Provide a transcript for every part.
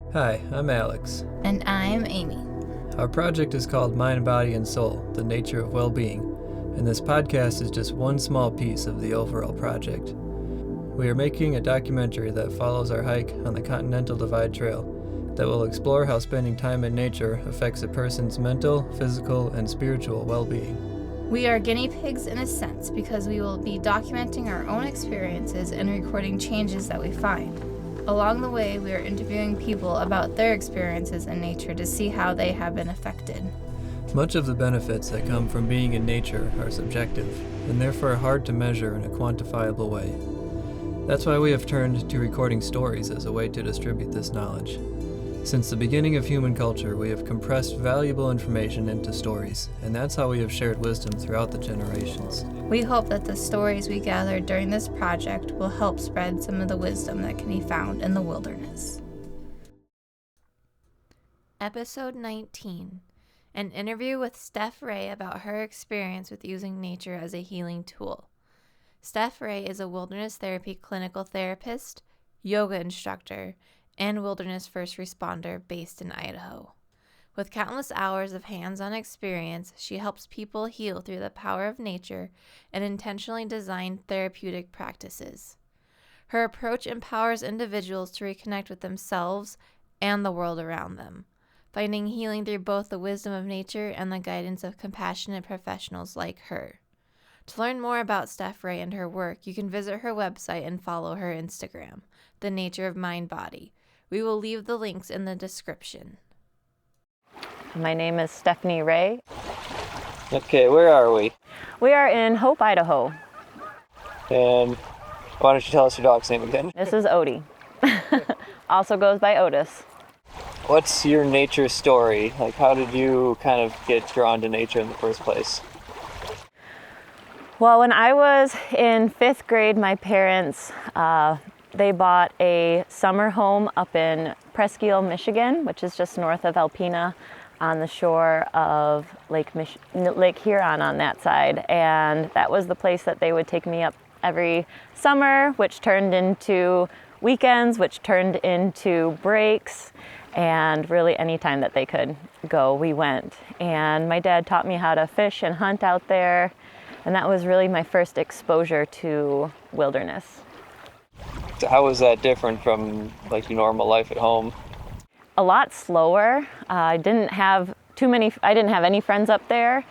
Hi, I'm Alex. And I'm Amy. Our project is called Mind, Body, and Soul, The Nature of Well-Being, and this podcast is just one small piece of the overall project. We are making a documentary that follows our hike on the Continental Divide Trail that will explore how spending time in nature affects a person's mental, physical, and spiritual well-being. We are guinea pigs in a sense because we will be documenting our own experiences and recording changes that we find. Along the way, we are interviewing people about their experiences in nature to see how they have been affected. Much of the benefits that come from being in nature are subjective, and therefore hard to measure in a quantifiable way. That's why we have turned to recording stories as a way to distribute this knowledge. Since the beginning of human culture, we have compressed valuable information into stories, and that's how we have shared wisdom throughout the generations. We hope that the stories we gathered during this project will help spread some of the wisdom that can be found in the wilderness. Episode 19, an interview with Steph Ray about her experience with using nature as a healing tool. Steph Ray is a wilderness therapy clinical therapist, yoga instructor, and wilderness first responder based in Idaho. With countless hours of hands-on experience, she helps people heal through the power of nature and intentionally designed therapeutic practices. Her approach empowers individuals to reconnect with themselves and the world around them, finding healing through both the wisdom of nature and the guidance of compassionate professionals like her. To learn more about Steph Ray and her work, you can visit her website and follow her Instagram, TheNatureOfMindBody. We will leave the links in the description. My name is Stephanie Ray. Okay, where are we? We are in Hope, Idaho. And why don't you tell us your dog's name again? This is Odie. Also goes by Otis. What's your nature story? Like, how did you kind of get drawn to nature in the first place? Well, when I was in 5th grade, my parents, they bought a summer home up in Presque Isle, Michigan, which is just north of Alpena on the shore of Lake Huron on that side. And that was the place that they would take me up every summer, which turned into weekends, which turned into breaks. And really any time that they could go, we went. And my dad taught me how to fish and hunt out there. And that was really my first exposure to wilderness. So how was that different from like your normal life at home? A lot slower. I didn't have any friends up there.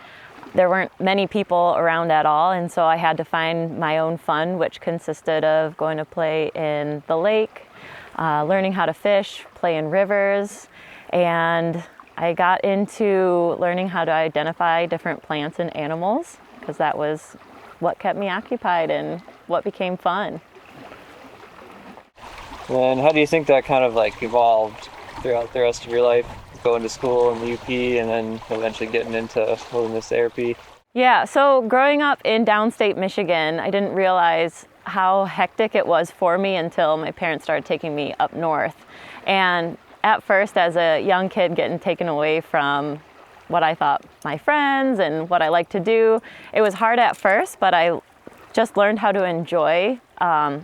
There weren't many people around at all, and so I had to find my own fun, which consisted of going to play in the lake, learning how to fish, play in rivers, and I got into learning how to identify different plants and animals, because that was what kept me occupied and what became fun. And how do you think that kind of like evolved throughout the rest of your life, going to school in the UP and then eventually getting into wilderness therapy? Yeah, so growing up in downstate Michigan, I didn't realize how hectic it was for me until my parents started taking me up north. And at first, as a young kid getting taken away from what I thought my friends and what I liked to do, it was hard at first, but I just learned how to enjoy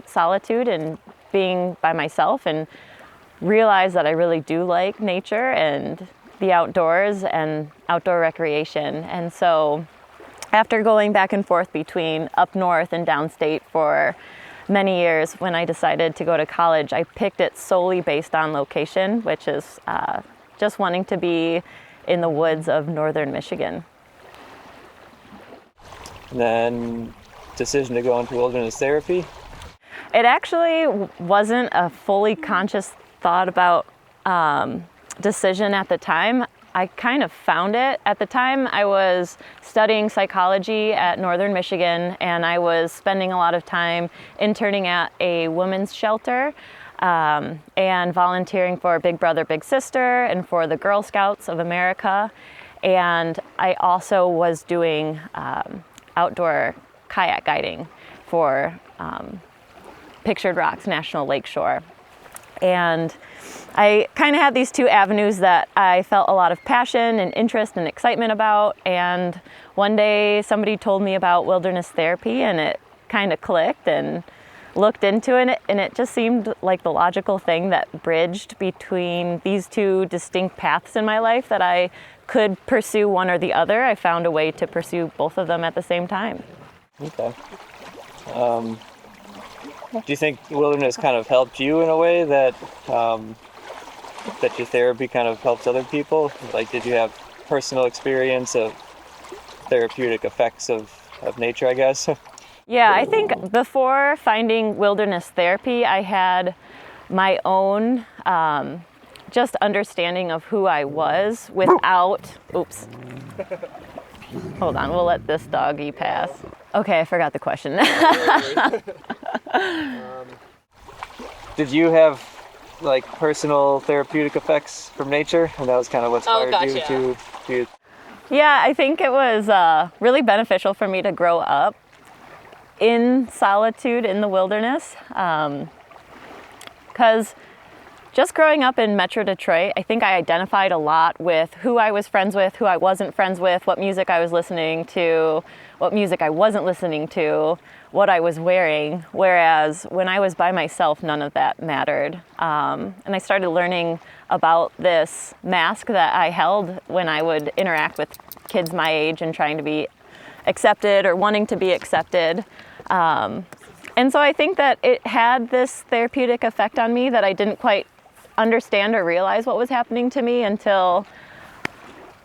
solitude and being by myself, and realize that I really do like nature and the outdoors and outdoor recreation. And so after going back and forth between up north and downstate for many years, when I decided to go to college, I picked it solely based on location, which is just wanting to be in the woods of northern Michigan. And then decision to go into wilderness therapy? It actually wasn't a fully conscious thought about decision at the time. I kind of found it. At the time, I was studying psychology at Northern Michigan, and I was spending a lot of time interning at a women's shelter and volunteering for Big Brother, Big Sister and for the Girl Scouts of America. And I also was doing outdoor kayak guiding for Pictured Rocks National Lakeshore. And I kind of had these two avenues that I felt a lot of passion and interest and excitement about. And one day somebody told me about wilderness therapy, and it kind of clicked. And looked into it, and it just seemed like the logical thing that bridged between these two distinct paths in my life, that I could pursue one or the other. I found a way to pursue both of them at the same time. Okay. Do you think wilderness kind of helped you in a way that that your therapy kind of helps other people? Like, did you have personal experience of therapeutic effects of nature, I guess? Yeah, I think before finding wilderness therapy, I had my own just understanding of who I was without, oops. Hold on, we'll let this doggy pass. Okay, I forgot the question. Did you have like personal therapeutic effects from nature? And that was kind of what inspired you to Yeah, I think it was really beneficial for me to grow up in solitude in the wilderness, because just growing up in Metro Detroit, I think I identified a lot with who I was friends with, who I wasn't friends with, what music I was listening to, what music I wasn't listening to, what I was wearing, whereas when I was by myself, none of that mattered. And I started learning about this mask that I held when I would interact with kids my age and trying to be accepted or wanting to be accepted. And so I think that it had this therapeutic effect on me that I didn't quite understand or realize what was happening to me until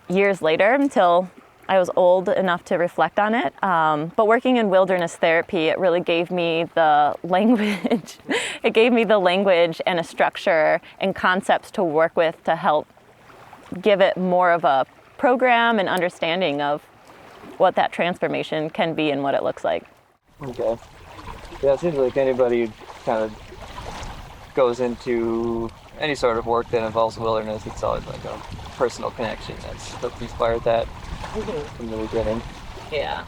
years later, until I was old enough to reflect on it. But working in wilderness therapy, it really gave me the language. It gave me the language and a structure and concepts to work with to help give it more of a program and understanding of what that transformation can be and what it looks like. Okay. Yeah, it seems like anybody who kind of goes into any sort of work that involves wilderness, it's always like a personal connection that's inspired that from the beginning. Yeah.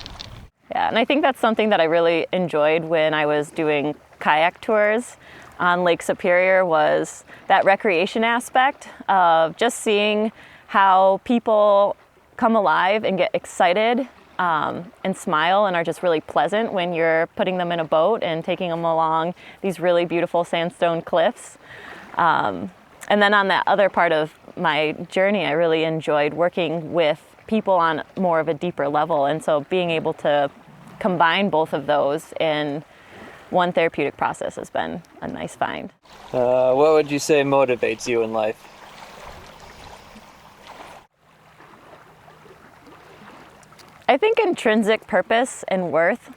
Yeah, and I think that's something that I really enjoyed when I was doing kayak tours on Lake Superior, was that recreation aspect of just seeing how people come alive and get excited and smile and are just really pleasant when you're putting them in a boat and taking them along these really beautiful sandstone cliffs. And then on that other part of my journey, I really enjoyed working with people on more of a deeper level. And so being able to combine both of those in one therapeutic process has been a nice find. What would you say motivates you in life? I think intrinsic purpose and worth,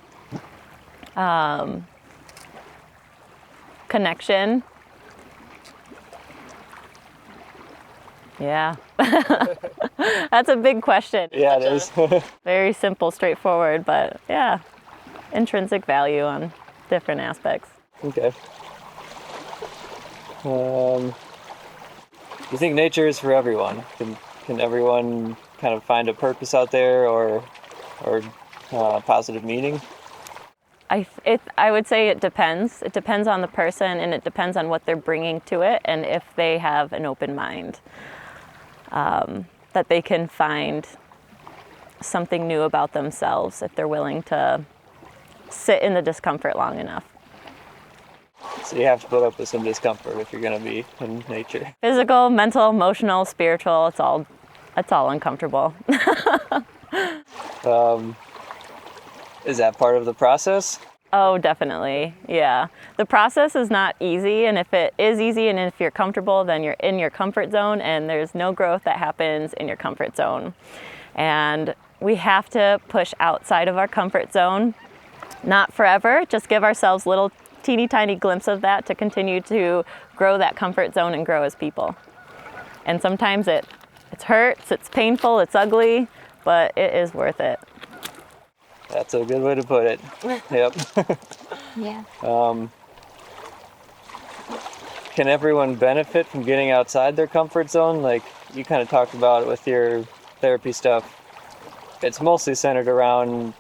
connection. Yeah, that's a big question. Yeah, it is. Very simple, straightforward, but yeah, intrinsic value on different aspects. Okay. Do you think nature is for everyone? Can everyone kind of find a purpose out there or positive meaning? I would say it depends. It depends on the person, and it depends on what they're bringing to it, and if they have an open mind, that they can find something new about themselves if they're willing to sit in the discomfort long enough. So you have to put up with some discomfort if you're going to be in nature. Physical, mental, emotional, spiritual, it's all uncomfortable. Is that part of the process? Oh, definitely. Yeah. The process is not easy, and if it is easy and if you're comfortable, then you're in your comfort zone, and there's no growth that happens in your comfort zone. And we have to push outside of our comfort zone, not forever, just give ourselves little teeny tiny glimpse of that to continue to grow that comfort zone and grow as people. And sometimes it hurts, it's painful, it's ugly, but it is worth it. That's a good way to put it. Yep. Yeah. Can everyone benefit from getting outside their comfort zone? Like you kind of talked about it with your therapy stuff. It's mostly centered around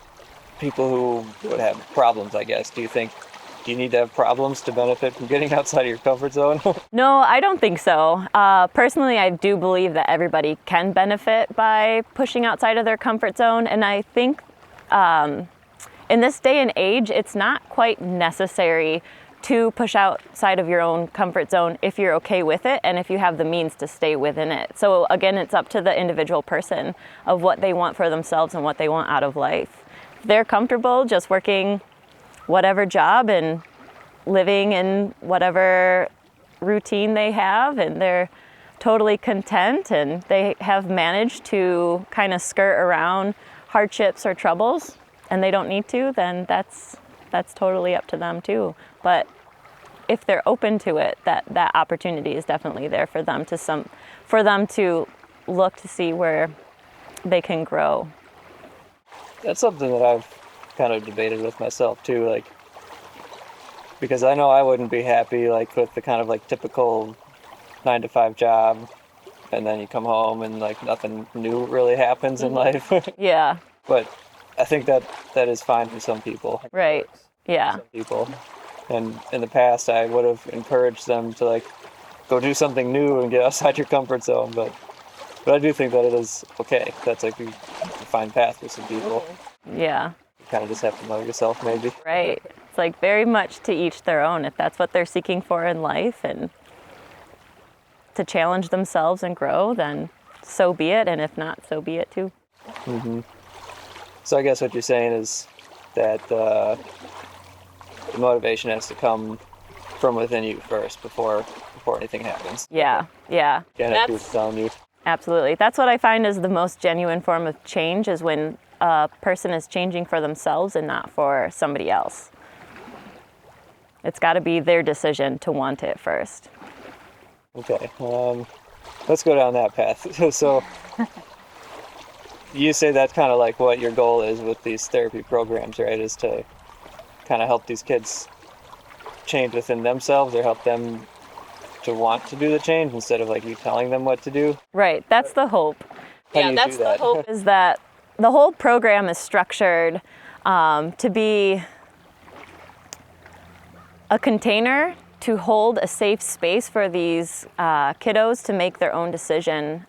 people who would have problems, I guess. Do you need to have problems to benefit from getting outside of your comfort zone? No, I don't think so. Personally, I do believe that everybody can benefit by pushing outside of their comfort zone. And I think in this day and age, it's not quite necessary to push outside of your own comfort zone if you're okay with it and if you have the means to stay within it. So again, it's up to the individual person of what they want for themselves and what they want out of life. If they're comfortable just working whatever job and living in whatever routine they have, and they're totally content and they have managed to kind of skirt around hardships or troubles and they don't need to, then that's totally up to them too. But if they're open to it, that opportunity is definitely there for them to look to see where they can grow. That's something that I've kind of debated with myself too, like, because I know I wouldn't be happy like with the kind of like typical 9-to-5 job, and then you come home and like nothing new really happens in life. Yeah. But I think that is fine for some people. Right. Yeah. Some people. And in the past, I would have encouraged them to like go do something new and get outside your comfort zone. But I do think that it is okay. That's like a defined path for some people. Yeah. You kind of just have to know yourself, maybe. Right. It's like very much to each their own. If that's what they're seeking for in life and to challenge themselves and grow, then so be it. And if not, so be it too. Mm-hmm. So I guess what you're saying is that the motivation has to come from within you first before anything happens. Yeah, yeah. Can't have people telling you. Absolutely. That's what I find is the most genuine form of change, is when a person is changing for themselves and not for somebody else. It's got to be their decision to want it first. Okay, let's go down that path. So you say that's kind of like what your goal is with these therapy programs, right? Is to kind of help these kids change within themselves, or help them to want to do the change instead of like you telling them what to do. Right, that's the hope. That's the hope is that the whole program is structured to be a container to hold a safe space for these kiddos to make their own decision.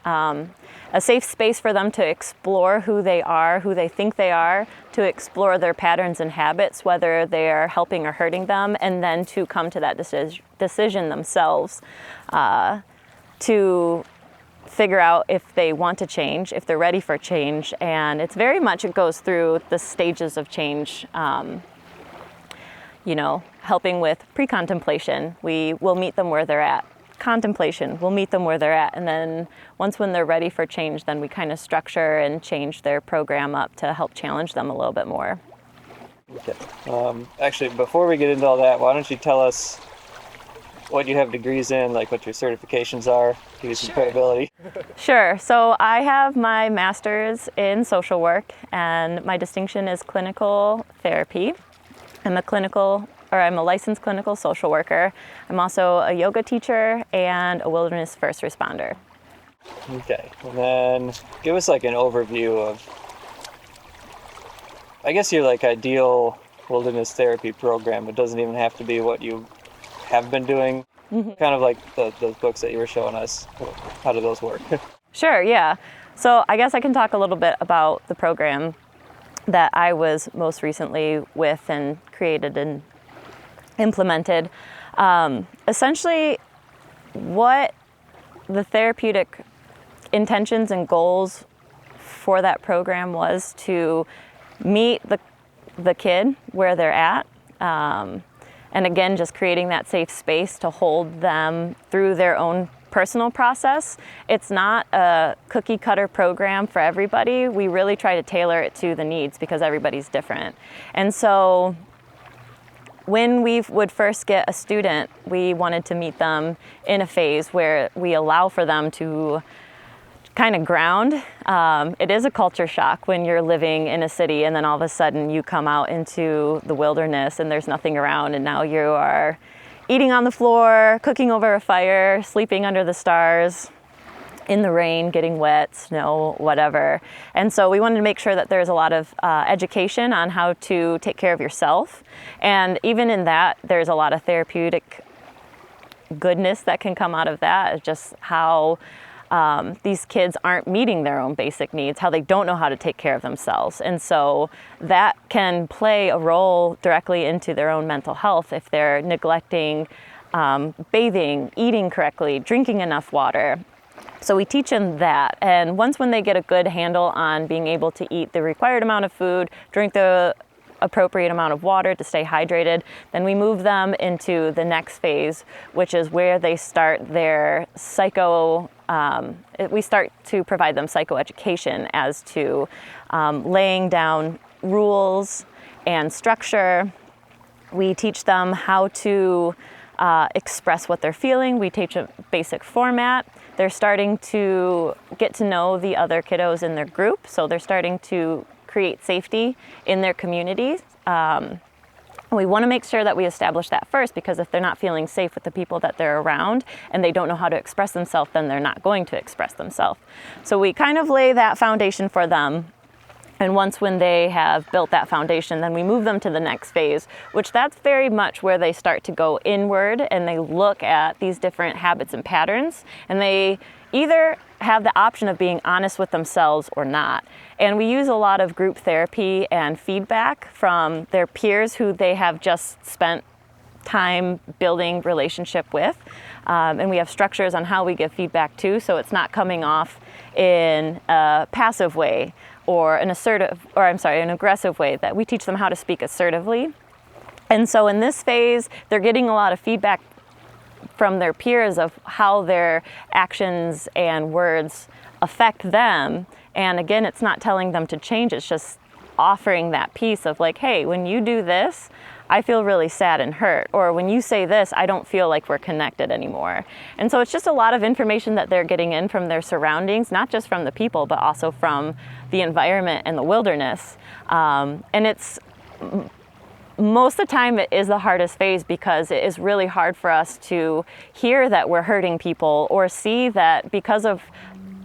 A safe space for them to explore who they are, who they think they are, to explore their patterns and habits, whether they are helping or hurting them, and then to come to that decision themselves to figure out if they want to change, if they're ready for change. And it's very much, it goes through the stages of change. Helping with pre-contemplation, we will meet them where they're at. Contemplation, we'll meet them where they're at. And then when they're ready for change, then we kind of structure and change their program up to help challenge them a little bit more. Okay. Actually, before we get into all that, why don't you tell us what you have degrees in, like what your certifications are, give you some credibility. Sure. So I have my master's in social work, and my distinction is clinical therapy. I'm a licensed clinical social worker. I'm also a yoga teacher and a wilderness first responder. Okay, and then give us like an overview of, I guess, your like ideal wilderness therapy program. It doesn't even have to be what you have been doing. Mm-hmm. Kind of like those books that you were showing us. How do those work? Sure, yeah. So I guess I can talk a little bit about the program that I was most recently with and created and implemented. Essentially, what the therapeutic intentions and goals for that program was to meet the kid where they're at. And again, just creating that safe space to hold them through their own personal process. It's not a cookie cutter program for everybody. We really try to tailor it to the needs because everybody's different. And so when we would first get a student, we wanted to meet them in a phase where we allow for them to kind of ground. It is a culture shock when you're living in a city and then all of a sudden you come out into the wilderness and there's nothing around, and now you are eating on the floor, cooking over a fire, sleeping under the stars, in the rain, getting wet, snow, whatever. And so we wanted to make sure that there's a lot of education on how to take care of yourself. And even in that, there's a lot of therapeutic goodness that can come out of that. It's just how these kids aren't meeting their own basic needs, how they don't know how to take care of themselves. And so that can play a role directly into their own mental health if they're neglecting bathing, eating correctly, drinking enough water. So we teach them that. And once when they get a good handle on being able to eat the required amount of food, drink the appropriate amount of water to stay hydrated, then we move them into the next phase, which is where they start their we start to provide them psychoeducation as to laying down rules and structure. We teach them how to express what they're feeling. We teach a basic format. They're starting to get to know the other kiddos in their group, so they're starting to create safety in their communities. We want to make sure that we establish that first, because if they're not feeling safe with the people that they're around and they don't know how to express themselves, then they're not going to express themselves. So we kind of lay that foundation for them. And once when they have built that foundation, then we move them to the next phase, which that's very much where they start to go inward and they look at these different habits and patterns, and they either have the option of being honest with themselves or not. And we use a lot of group therapy and feedback from their peers who they have just spent time building relationship with. And we have structures on how we give feedback too, so it's not coming off in a passive way or an aggressive way, that we teach them how to speak assertively. And so in this phase, they're getting a lot of feedback from their peers of how their actions and words affect them. And again, it's not telling them to change, it's just offering that piece of like, hey, when you do this, I feel really sad and hurt. Or when you say this, I don't feel like we're connected anymore. And so it's just a lot of information that they're getting in from their surroundings, not just from the people, but also from the environment and the wilderness. And it's most of the time it is the hardest phase, because it is really hard for us to hear that we're hurting people or see that because of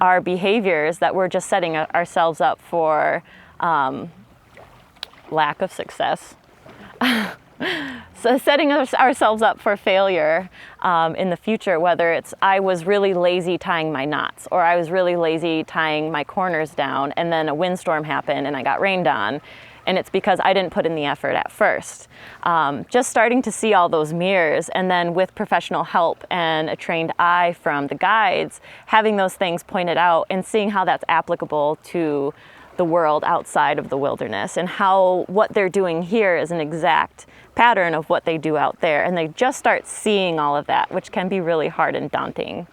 our behaviors that we're just setting ourselves up for lack of success. So setting ourselves up for failure in the future, whether it's I was really lazy tying my knots, or I was really lazy tying my corners down, and then a windstorm happened and I got rained on, and it's because I didn't put in the effort at first. Just starting to see all those mirrors, and then with professional help and a trained eye from the guides, having those things pointed out and seeing how that's applicable to the world outside of the wilderness, and how what they're doing here is an exact pattern of what they do out there. And they just start seeing all of that, which can be really hard and daunting.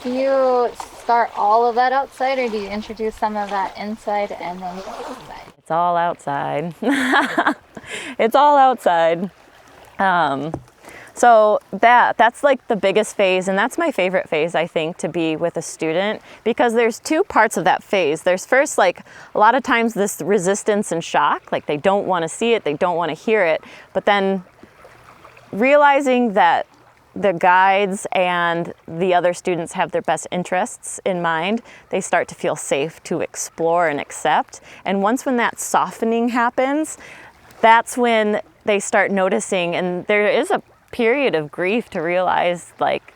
Do you start all of that outside, or do you introduce some of that inside and then outside? It's all outside. It's all outside. So that's like the biggest phase, and that's my favorite phase, I think, to be with a student, because there's two parts of that phase. There's first, like, a lot of times this resistance and shock, like they don't want to see it, they don't want to hear it, but then realizing that the guides and the other students have their best interests in mind, they start to feel safe to explore and accept. And once when that softening happens, that's when they start noticing, and there is a period of grief to realize, like,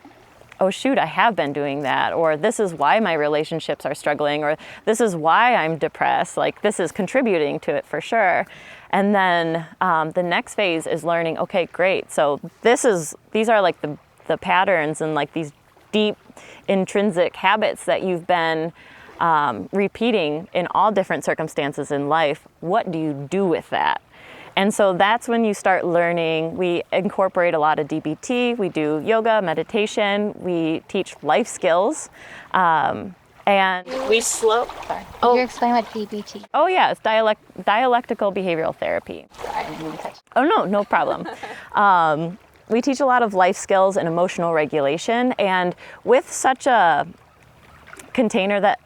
oh shoot, I have been doing that, or this is why my relationships are struggling, or this is why I'm depressed, like this is contributing to it for sure. And then the next phase is learning, okay, great, so these are like the patterns and like these deep intrinsic habits that you've been repeating in all different circumstances in life. What do you do with that? And so that's when you start learning. We incorporate a lot of DBT, we do yoga, meditation, we teach life skills, and we slow. Sorry. Could you explain what DBT? Oh yeah, it's dialectical behavioral therapy. Sorry, I didn't touch. Oh no problem. We teach a lot of life skills and emotional regulation, and with such a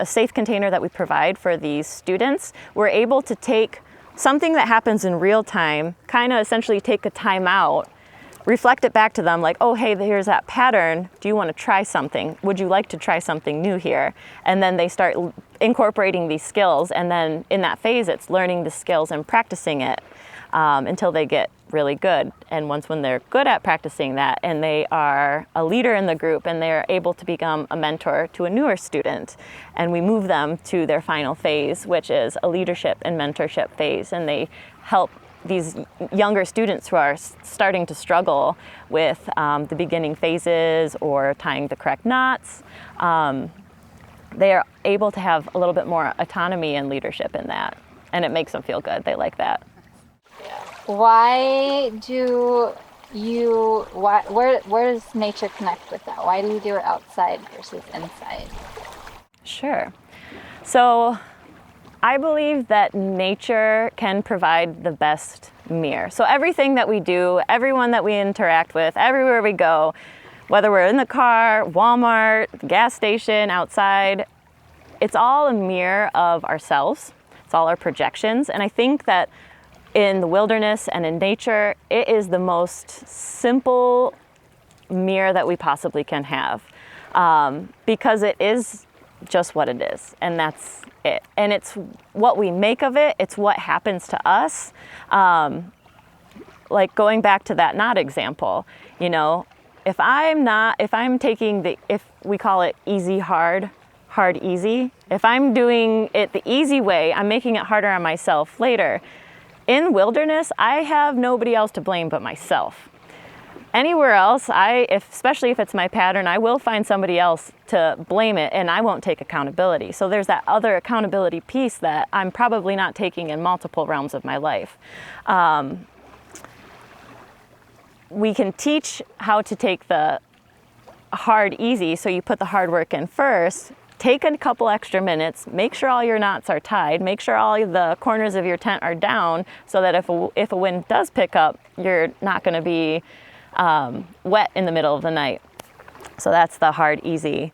safe container that we provide for these students, we're able to take something that happens in real time, kind of essentially take a time out, reflect it back to them like, oh, hey, here's that pattern. Do you want to try something? Would you like to try something new here? And then they start incorporating these skills. And then in that phase, it's learning the skills and practicing it. until they get really good. And when they're good at practicing that and they are a leader in the group and they're able to become a mentor to a newer student, and we move them to their final phase, which is a leadership and mentorship phase, and they help these younger students who are starting to struggle with the beginning phases or tying the correct knots. They are able to have a little bit more autonomy and leadership in that, and it makes them feel good. They like that. Why do you, where does nature connect with that? Why do you do it outside versus inside? Sure. So I believe that nature can provide the best mirror. So everything that we do, everyone that we interact with, everywhere we go, whether we're in the car, Walmart, gas station, outside, it's all a mirror of ourselves. It's all our projections. And I think that in the wilderness and in nature, it is the most simple mirror that we possibly can have, because it is just what it is, and that's it. And it's what we make of it, it's what happens to us. Like going back to that knot example, you know, if I'm taking if we call it easy, hard, hard, easy, if I'm doing it the easy way, I'm making it harder on myself later. In wilderness, I have nobody else to blame but myself. Anywhere else, especially if it's my pattern, I will find somebody else to blame it, and I won't take accountability. So there's that other accountability piece that I'm probably not taking in multiple realms of my life. We can teach how to take the hard easy, so you put the hard work in first. Take a couple extra minutes, make sure all your knots are tied, make sure all the corners of your tent are down, so that if a wind does pick up, you're not going to be wet in the middle of the night. So that's the hard, easy.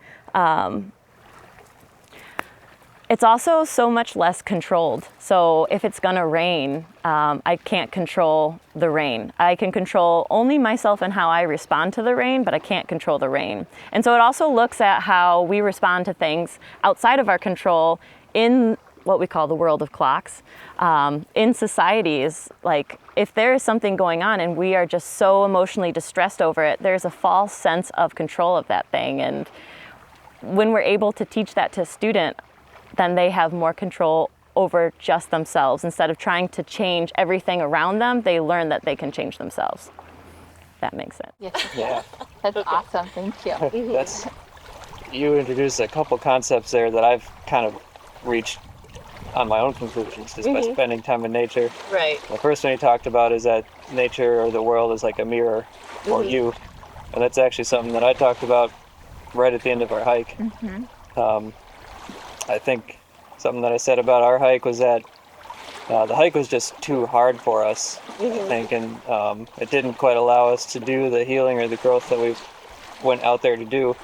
It's also so much less controlled. So if it's gonna rain, I can't control the rain. I can control only myself and how I respond to the rain, but I can't control the rain. And so it also looks at how we respond to things outside of our control in what we call the world of clocks. In societies, like if there is something going on and we are just so emotionally distressed over it, there's a false sense of control of that thing. And when we're able to teach that to a student, then they have more control over just themselves. Instead of trying to change everything around them, they learn that they can change themselves. That makes sense. Yeah. That's awesome. Thank you. You introduced a couple concepts there that I've kind of reached on my own conclusions just by spending time in nature. Right. The first one you talked about is that nature or the world is like a mirror for you. And that's actually something that I talked about right at the end of our hike. I think something that I said about our hike was that the hike was just too hard for us, I think, and it didn't quite allow us to do the healing or the growth that we went out there to do.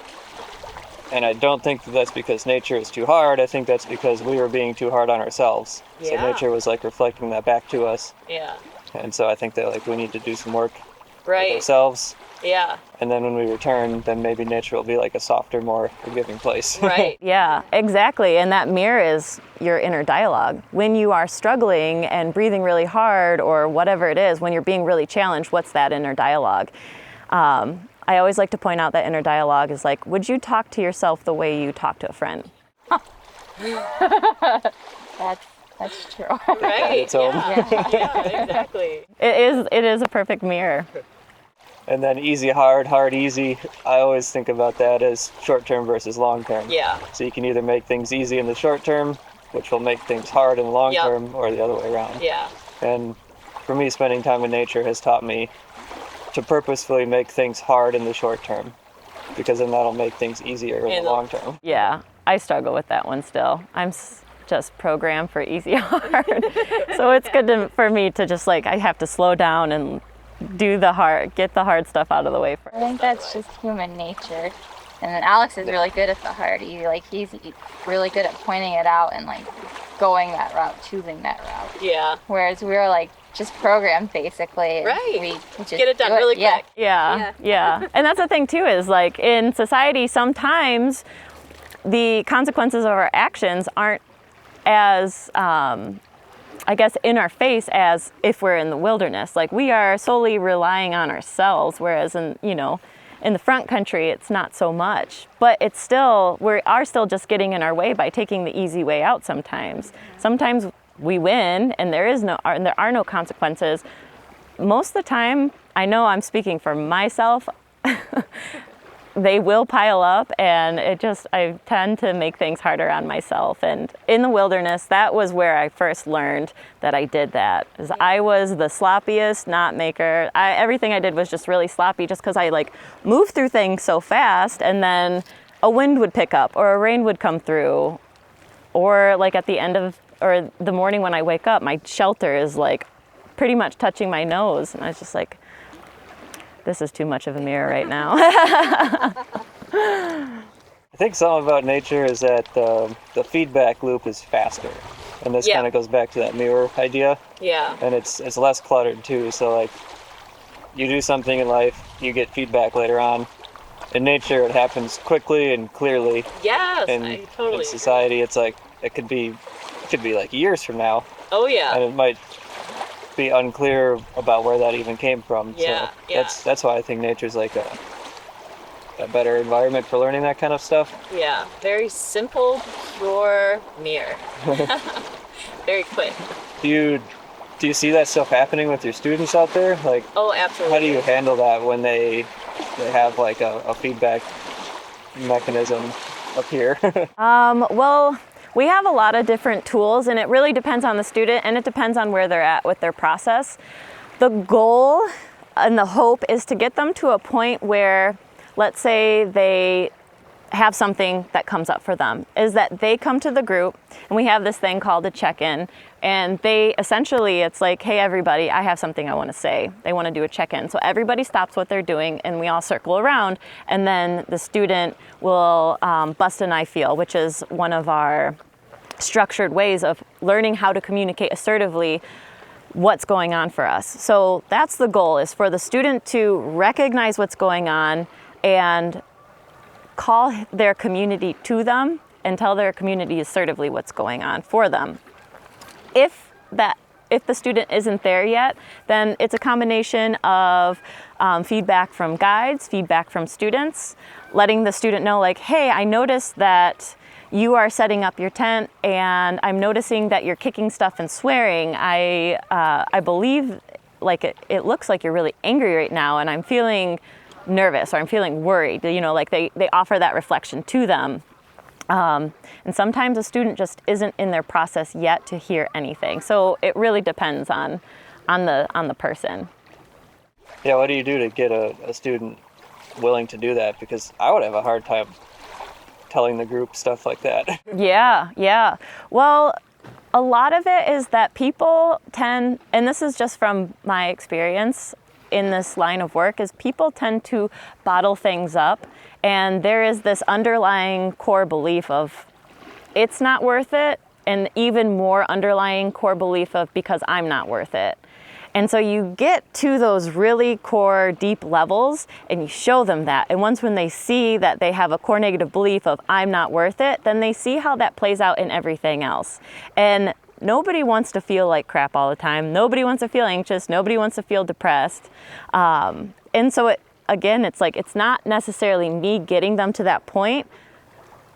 And I don't think that that's because nature is too hard. I think that's because we were being too hard on ourselves. So nature was like reflecting that back to us. Yeah. And so I think that like we need to do some work with Right. ourselves. Yeah. And then when we return, then maybe nature will be like a softer, more forgiving place. Right. Yeah, exactly. And that mirror is your inner dialogue. When you are struggling and breathing really hard or whatever it is, when you're being really challenged, what's that inner dialogue? I always like to point out that inner dialogue is like, would you talk to yourself the way you talk to a friend? That's true. Right. Yeah, exactly. It is a perfect mirror. And then easy, hard, hard, easy. I always think about that as short term versus long term. Yeah. So you can either make things easy in the short term, which will make things hard in the long term, or the other way around. Yeah. And for me, spending time in nature has taught me to purposefully make things hard in the short term, because then that'll make things easier in the long term. Yeah, I struggle with that one still. I'm just programmed for easy, hard. So it's good for me to just like, I have to slow down and do the hard, get the hard stuff out of the way first. I think that's just human nature. And then Alex is really good at the hard. He's really good at pointing it out and like going that route, choosing that route. Yeah. Whereas we're like just programmed basically. Right. We just Get it done do really quick. Yeah. And that's the thing too, is like in society, sometimes the consequences of our actions aren't as I guess, in our face as if we're in the wilderness. Like, we are solely relying on ourselves, whereas in the front country, it's not so much. But it's still, we are still just getting in our way by taking the easy way out sometimes. Sometimes we win and there are no consequences. Most of the time, I know I'm speaking for myself, they will pile up, and I tend to make things harder on myself. And in the wilderness, that was where I first learned that I did that. I was the sloppiest knot maker. Everything I did was just really sloppy, just because I moved through things so fast, and then a wind would pick up or a rain would come through, or at the end of, or the morning when I wake up, my shelter is pretty much touching my nose, and I was just like, this is too much of a mirror right now. I think something about nature is that the feedback loop is faster. And this kind of goes back to that mirror idea. Yeah. And it's less cluttered too. So you do something in life, you get feedback later on. In nature, it happens quickly and clearly. Yes, and I totally in society, it's it could be years from now. Oh yeah. And it might be unclear about where that even came from. Yeah, so that's why I think nature's a better environment for learning that kind of stuff. Yeah, very simple, pure mirror. Very quick. Do you see that stuff happening with your students out there? Oh, absolutely. How do you handle that when they have a feedback mechanism up here? Well, we have a lot of different tools, and it really depends on the student, and it depends on where they're at with their process. The goal and the hope is to get them to a point where, let's say they have something that comes up for them, is that they come to the group, and we have this thing called a check-in, and they essentially, it's like, hey everybody, I have something I want to say. They want to do a check-in. So everybody stops what they're doing, and we all circle around, and then the student will bust an I feel, which is one of our structured ways of learning how to communicate assertively what's going on for us. So that's the goal, is for the student to recognize what's going on and call their community to them and tell their community assertively what's going on for them. If the student isn't there yet, then it's a combination of feedback from guides, feedback from students, letting the student know hey, I noticed that you are setting up your tent, and I'm noticing that you're kicking stuff and swearing. I believe it looks like you're really angry right now, and I'm feeling nervous, or I'm feeling worried. They offer that reflection to them. And sometimes a student just isn't in their process yet to hear anything. So it really depends on the person. Yeah, what do you do to get a student willing to do that? Because I would have a hard time telling the group stuff like that. Yeah. Well, a lot of it is that people tend, and this is just from my experience in this line of work, is people tend to bottle things up, and there is this underlying core belief of it's not worth it, and even more underlying core belief of because I'm not worth it. And so you get to those really core deep levels and you show them that. And once when they see that they have a core negative belief of I'm not worth it, then they see how that plays out in everything else. And nobody wants to feel like crap all the time. Nobody wants to feel anxious. Nobody wants to feel depressed. And so it's not necessarily me getting them to that point.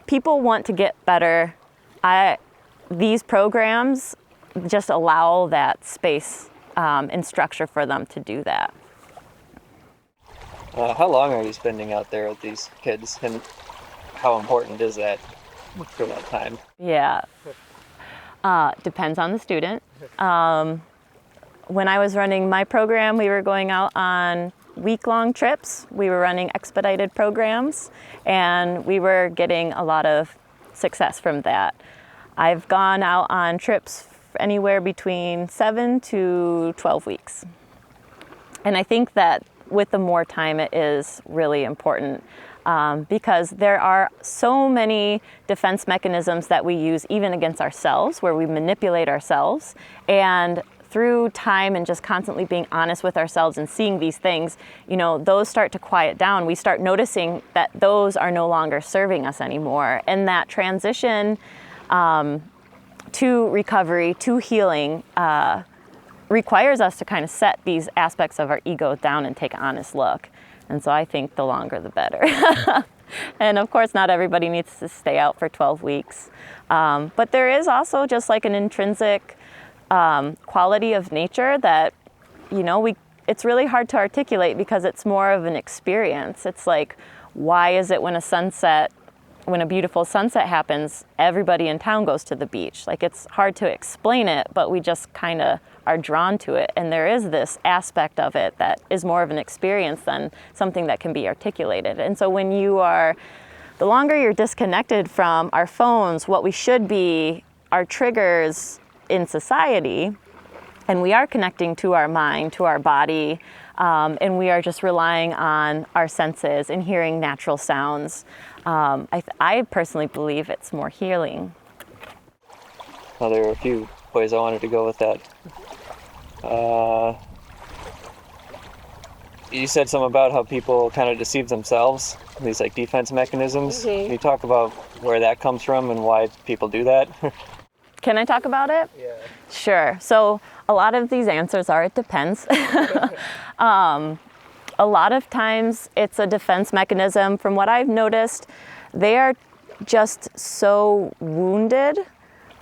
People want to get better. These programs just allow that space and structure for them to do that. How long are you spending out there with these kids, and how important is that for that time? Yeah, depends on the student. When I was running my program, we were going out on week-long trips. We were running expedited programs, and we were getting a lot of success from that. I've gone out on trips anywhere between 7 to 12 weeks. And I think that with the more time, it is really important because there are so many defense mechanisms that we use even against ourselves, where we manipulate ourselves. And through time and just constantly being honest with ourselves and seeing these things, those start to quiet down. We start noticing that those are no longer serving us anymore. And that transition to recovery, to healing, requires us to kind of set these aspects of our ego down and take an honest look. And so I think the longer the better. And of course, not everybody needs to stay out for 12 weeks. But there is also just like an intrinsic quality of nature that, it's really hard to articulate because it's more of an experience. It's like, why is it when a beautiful sunset happens, everybody in town goes to the beach? Like, it's hard to explain it, but we just kind of are drawn to it. And there is this aspect of it that is more of an experience than something that can be articulated. And so when the longer you're disconnected from our phones, what we should be, our triggers in society, and we are connecting to our mind, to our body, and we are just relying on our senses and hearing natural sounds, I personally believe it's more healing. Well, there are a few ways I wanted to go with that. You said something about how people kind of deceive themselves, these like defense mechanisms. Mm-hmm. Can you talk about where that comes from and why people do that? Can I talk about it? Yeah. Sure. So a lot of these answers are, it depends. A lot of times it's a defense mechanism. From what I've noticed, they are just so wounded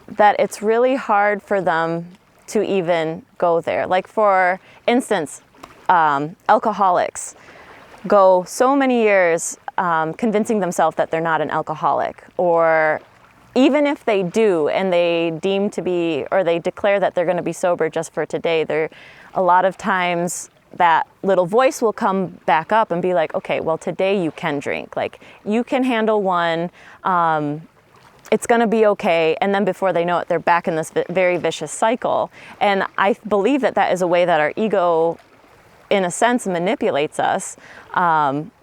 that it's really hard for them to even go there. Like, for instance, alcoholics go so many years convincing themselves that they're not an alcoholic, or even if they do and they deem to be, or they declare that they're going to be sober just for today, a lot of times that little voice will come back up and be like, okay, well, today you can drink. Like, you can handle one. It's going to be okay. And then before they know it, they're back in this very vicious cycle. And I believe that is a way that our ego, in a sense, manipulates us,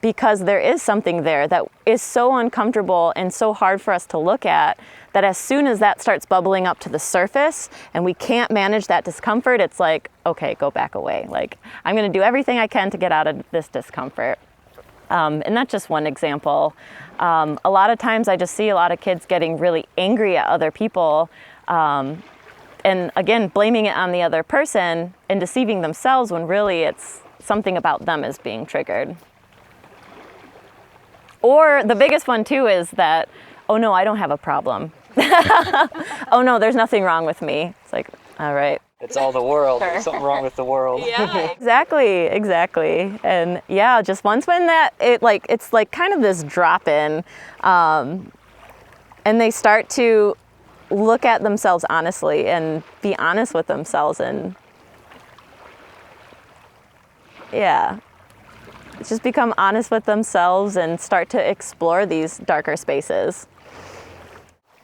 because there is something there that is so uncomfortable and so hard for us to look at, that as soon as that starts bubbling up to the surface and we can't manage that discomfort, it's like, okay, go back away. Like, I'm going to do everything I can to get out of this discomfort. And that's just one example. A lot of times I just see a lot of kids getting really angry at other people, and again, blaming it on the other person and deceiving themselves when really it's something about them is being triggered. Or the biggest one too is that, oh no, I don't have a problem. Oh no, there's nothing wrong with me. It's like, all right. It's all the world. There's something wrong with the world. Yeah, exactly. And yeah, just once when it's like kind of this drop in, and they start to look at themselves honestly and be honest with themselves, and yeah, just become honest with themselves and start to explore these darker spaces.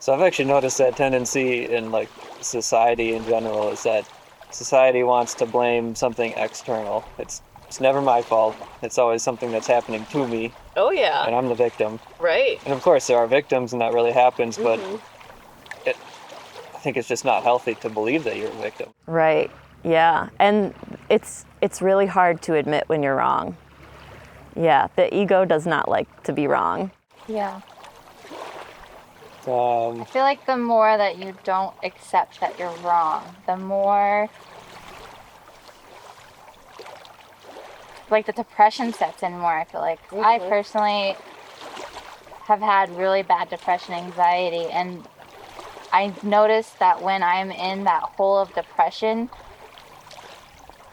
So I've actually noticed that tendency in like society in general is that society wants to blame something external. It's never my fault. It's always something that's happening to me. Oh yeah. And I'm the victim. Right. And of course there are victims and that really happens, but I think it's just not healthy to believe that you're a victim. Right. Yeah. And it's really hard to admit when you're wrong. Yeah, the ego does not like to be wrong. Yeah. I feel like the more that you don't accept that you're wrong, the more like the depression sets in more, I feel like. I personally have had really bad depression, anxiety, and I noticed that when I'm in that hole of depression,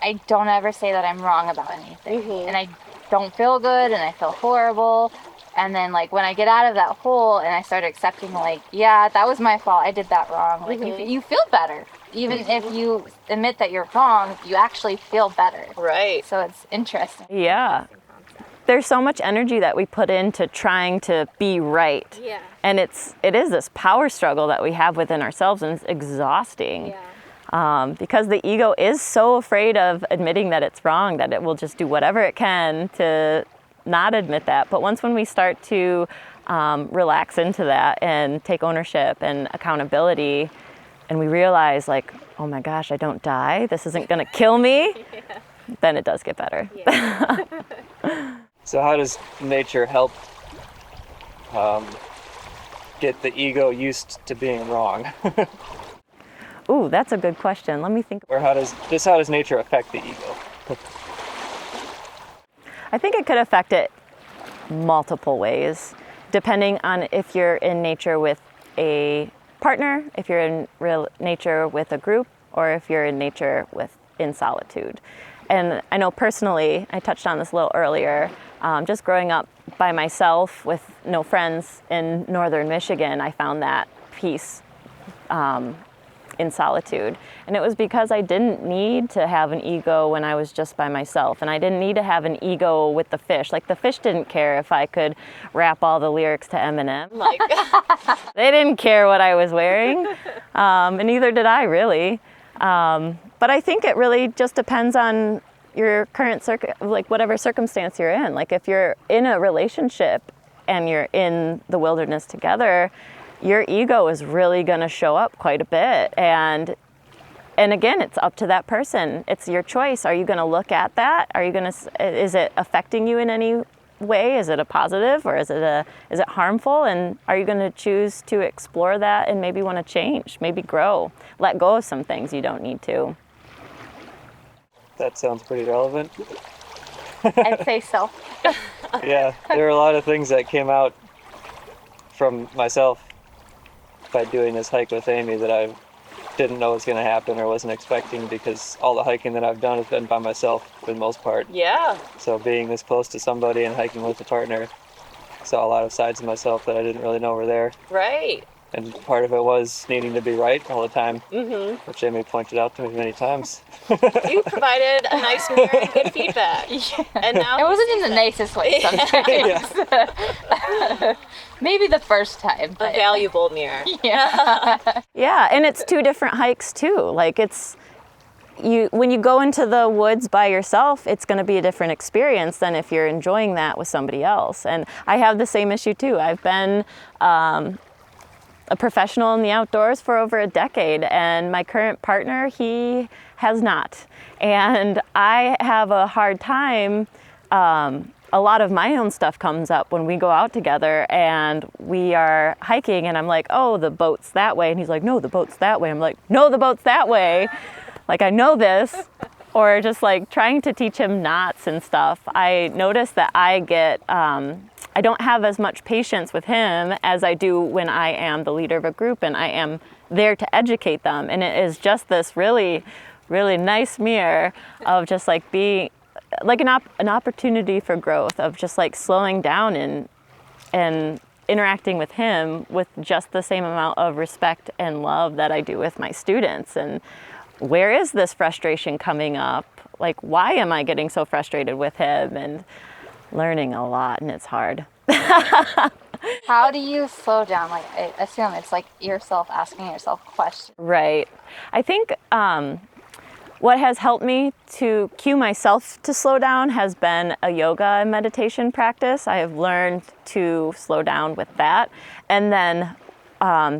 I don't ever say that I'm wrong about anything. And I don't feel good and I feel horrible. And then like when I get out of that hole and I start accepting like, yeah, that was my fault, I did that wrong. Like you feel better. Even if you admit that you're wrong, you actually feel better. Right. So it's interesting. Yeah. There's so much energy that we put into trying to be right. Yeah. And it is this power struggle that we have within ourselves, and it's exhausting. Yeah. Because the ego is so afraid of admitting that it's wrong that it will just do whatever it can to not admit that. But once when we start to relax into that and take ownership and accountability, and we realize like, oh my gosh, I don't die, this isn't gonna kill me, then it does get better. Yeah. So how does nature help get the ego used to being wrong? Ooh, that's a good question. Let me think. Or how does nature affect the ego? I think it could affect it multiple ways, depending on if you're in nature with a partner, if you're in real nature with a group, or if you're in nature in solitude. And I know personally, I touched on this a little earlier, just growing up by myself with no friends in northern Michigan, I found that peace in solitude. And it was because I didn't need to have an ego when I was just by myself. And I didn't need to have an ego with the fish. Like, the fish didn't care if I could rap all the lyrics to Eminem. Like, they didn't care what I was wearing. And neither did I, really. But I think it really just depends on your current whatever circumstance you're in. Like, if you're in a relationship and you're in the wilderness together, your ego is really going to show up quite a bit. And again, it's up to that person. It's your choice. Are you going to look at that? Is it affecting you in any way? Is it a positive, or is it harmful? And are you going to choose to explore that and maybe want to change, maybe grow, let go of some things you don't need to? That sounds pretty relevant. I'd say so. Yeah, there are a lot of things that came out from myself by doing this hike with Amy that I didn't know was going to happen or wasn't expecting, because all the hiking that I've done has been by myself for the most part. Yeah. So being this close to somebody and hiking with a partner, saw a lot of sides of myself that I didn't really know were there. Right. And part of it was needing to be right all the time, Mm-hmm. which Amy pointed out to me many times. You provided a nice mirror and good feedback. Yeah. And now it wasn't in the nicest way sometimes. Maybe the first time. a valuable mirror. Yeah. Yeah, and it's two different hikes too. Like, when you go into the woods by yourself, it's going to be a different experience than if you're enjoying that with somebody else. And I have the same issue too. I've been a professional in the outdoors for over a decade, and my current partner, he has not. And I have a hard time. A lot of my own stuff comes up when we go out together and we are hiking, and I'm like, oh, the boat's that way. And he's like, no, the boat's that way. I'm like, no, the boat's that way. Like, I know this. Or just like trying to teach him knots and stuff. I notice that I don't have as much patience with him as I do when I am the leader of a group and I am there to educate them. And it is just this really, really nice mirror of just like being like an opportunity for growth, of just like slowing down and interacting with him with just the same amount of respect and love that I do with my students. And where is this frustration coming up? Like, why am I getting so frustrated with him? And learning a lot, and it's hard. How do you slow down? Like, I assume it's like yourself asking yourself questions. Right. I think what has helped me to cue myself to slow down has been a yoga and meditation practice. I have learned to slow down with that. And then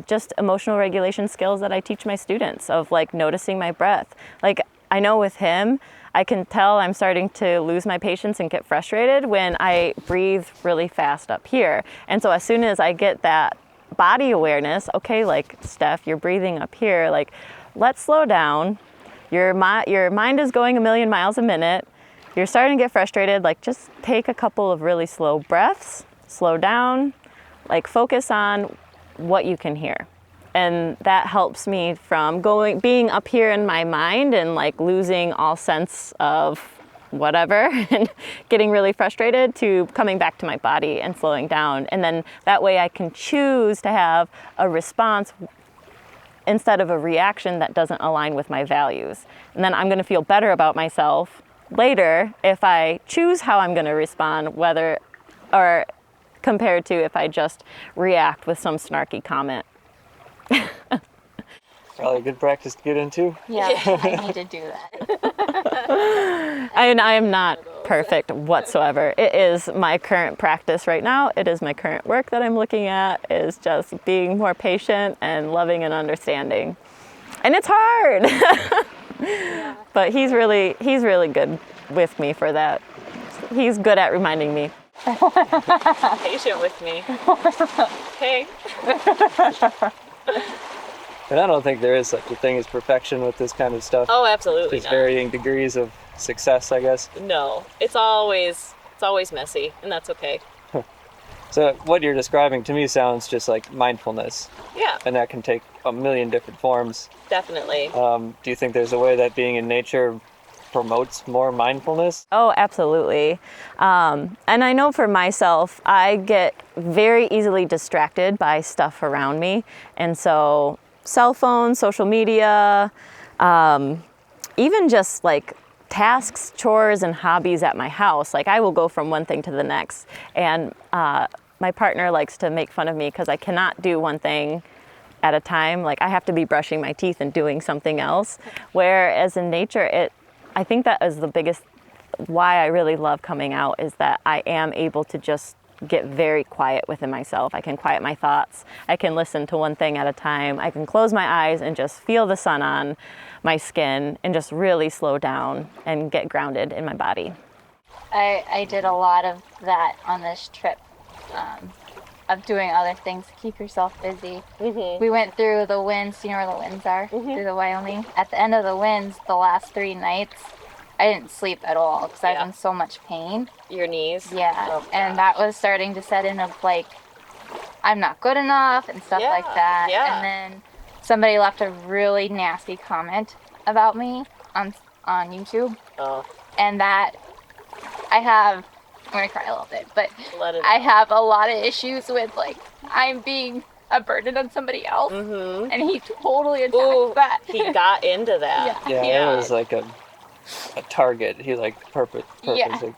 just emotional regulation skills that I teach my students, of like noticing my breath. Like, I know with him, I can tell I'm starting to lose my patience and get frustrated when I breathe really fast up here. And so as soon as I get that body awareness, okay, like, Steph, you're breathing up here, like, let's slow down. Your mind is going a million miles a minute. You're starting to get frustrated, like, just take a couple of really slow breaths, slow down, like, focus on what you can hear. And that helps me from being up here in my mind and like losing all sense of whatever and getting really frustrated, to coming back to my body and slowing down. And then that way I can choose to have a response instead of a reaction that doesn't align with my values. And then I'm going to feel better about myself later if I choose how I'm going to respond, compared to if I just react with some snarky comment. Probably a good practice to get into. Yeah, I need to do that. I am not perfect whatsoever. It is my current practice right now. It is my current work that I'm looking at, is just being more patient and loving and understanding. And it's hard. But he's really good with me for that. He's good at reminding me. Patient with me. Hey. And I don't think there is such a thing as perfection with this kind of stuff. Oh, absolutely Just not. varying degrees of success, I guess. No, it's always messy, and that's okay. So what you're describing to me sounds just like mindfulness, Yeah, and that can take a million different forms. definitely. Do you think there's a way that being in nature promotes more mindfulness? Oh, absolutely. And I know for myself, I get very easily distracted by stuff around me. And so cell phones, social media, even just like tasks, chores, and hobbies at my house. Like I will go from one thing to the next. And my partner likes to make fun of me because I cannot do one thing at a time. Like I have to be brushing my teeth and doing something else. Whereas in nature, I think that is the biggest why I really love coming out, is that I am able to just get very quiet within myself. I can quiet my thoughts. I can listen to one thing at a time. I can close my eyes and just feel the sun on my skin and just really slow down and get grounded in my body. I did a lot of that on this trip, of doing other things to keep yourself busy. Mm-hmm. We went through the winds. You know where the winds are? Through the Wyoming. At the end of the winds, the last 3 nights, I didn't sleep at all because I was in so much pain. Your knees. Yeah, Oh, and that was starting to set in of like, I'm not good enough and stuff like that. Yeah. And then somebody left a really nasty comment about me on YouTube, Oh, and that I'm gonna cry a little bit, but let it. I have a lot of issues with like I'm being a burden on somebody else, Mm-hmm. and he totally attacked Ooh, that. he got into that. Yeah. Yeah, it was like a target. He like purposely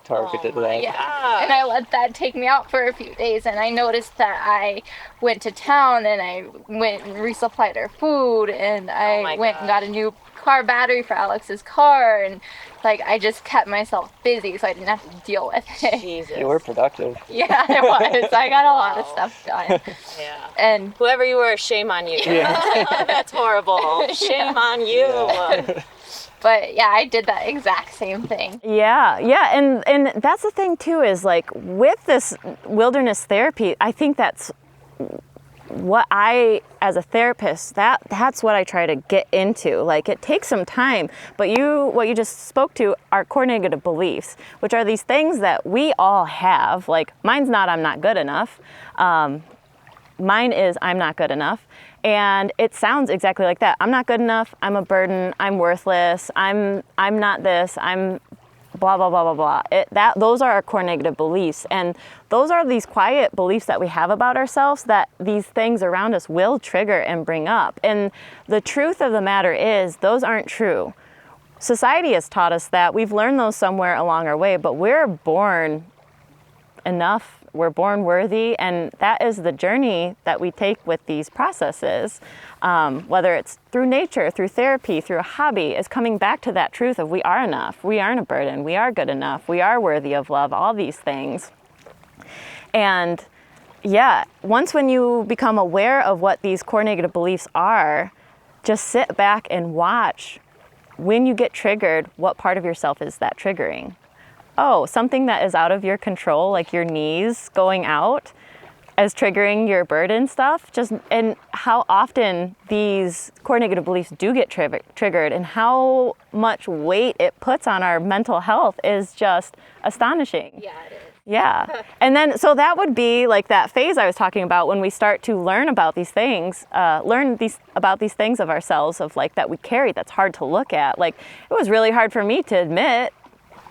targeted Oh my that. Yeah. gosh. And I let that take me out for a few days, and I noticed that I went to town and I went and resupplied our food, and my I went and gosh. got a new car battery for Alex's car, and like I just kept myself busy so I didn't have to deal with it. Jesus. You were productive. Yeah, it was. I got a lot of Wow. stuff done. Yeah. And Whoever you were, shame on you. That's horrible. Shame on you. Yeah. but yeah, I did that exact same thing. Yeah, and that's the thing too, is like with this wilderness therapy, I think that's what I, as a therapist, that's what I try to get into. Like it takes some time, but what you just spoke to are core negative beliefs, which are these things that we all have. Like mine's not, I'm not good enough. Mine is, I'm not good enough. And it sounds exactly like that. I'm not good enough. I'm a burden. I'm worthless. I'm not this. I'm blah, blah, blah, blah, blah. Those are our core negative beliefs. And those are these quiet beliefs that we have about ourselves that these things around us will trigger and bring up. And the truth of the matter is those aren't true. Society has taught us that. We've learned those somewhere along our way, but we're born enough. We're born worthy, and that is the journey that we take with these processes. Whether it's through nature, through therapy, through a hobby, is coming back to that truth of we are enough, we aren't a burden, we are good enough, we are worthy of love, all these things. And yeah, once when you become aware of what these core negative beliefs are, just sit back and watch when you get triggered, what part of yourself is that triggering? Oh, something that is out of your control, like your knees going out, as triggering your burden stuff. And how often these core negative beliefs do get triggered, and how much weight it puts on our mental health is just astonishing. Yeah, it is. Yeah. And then, so that would be like that phase I was talking about when we start to learn about these things, about these things of ourselves, of like that we carry, that's hard to look at. Like it was really hard for me to admit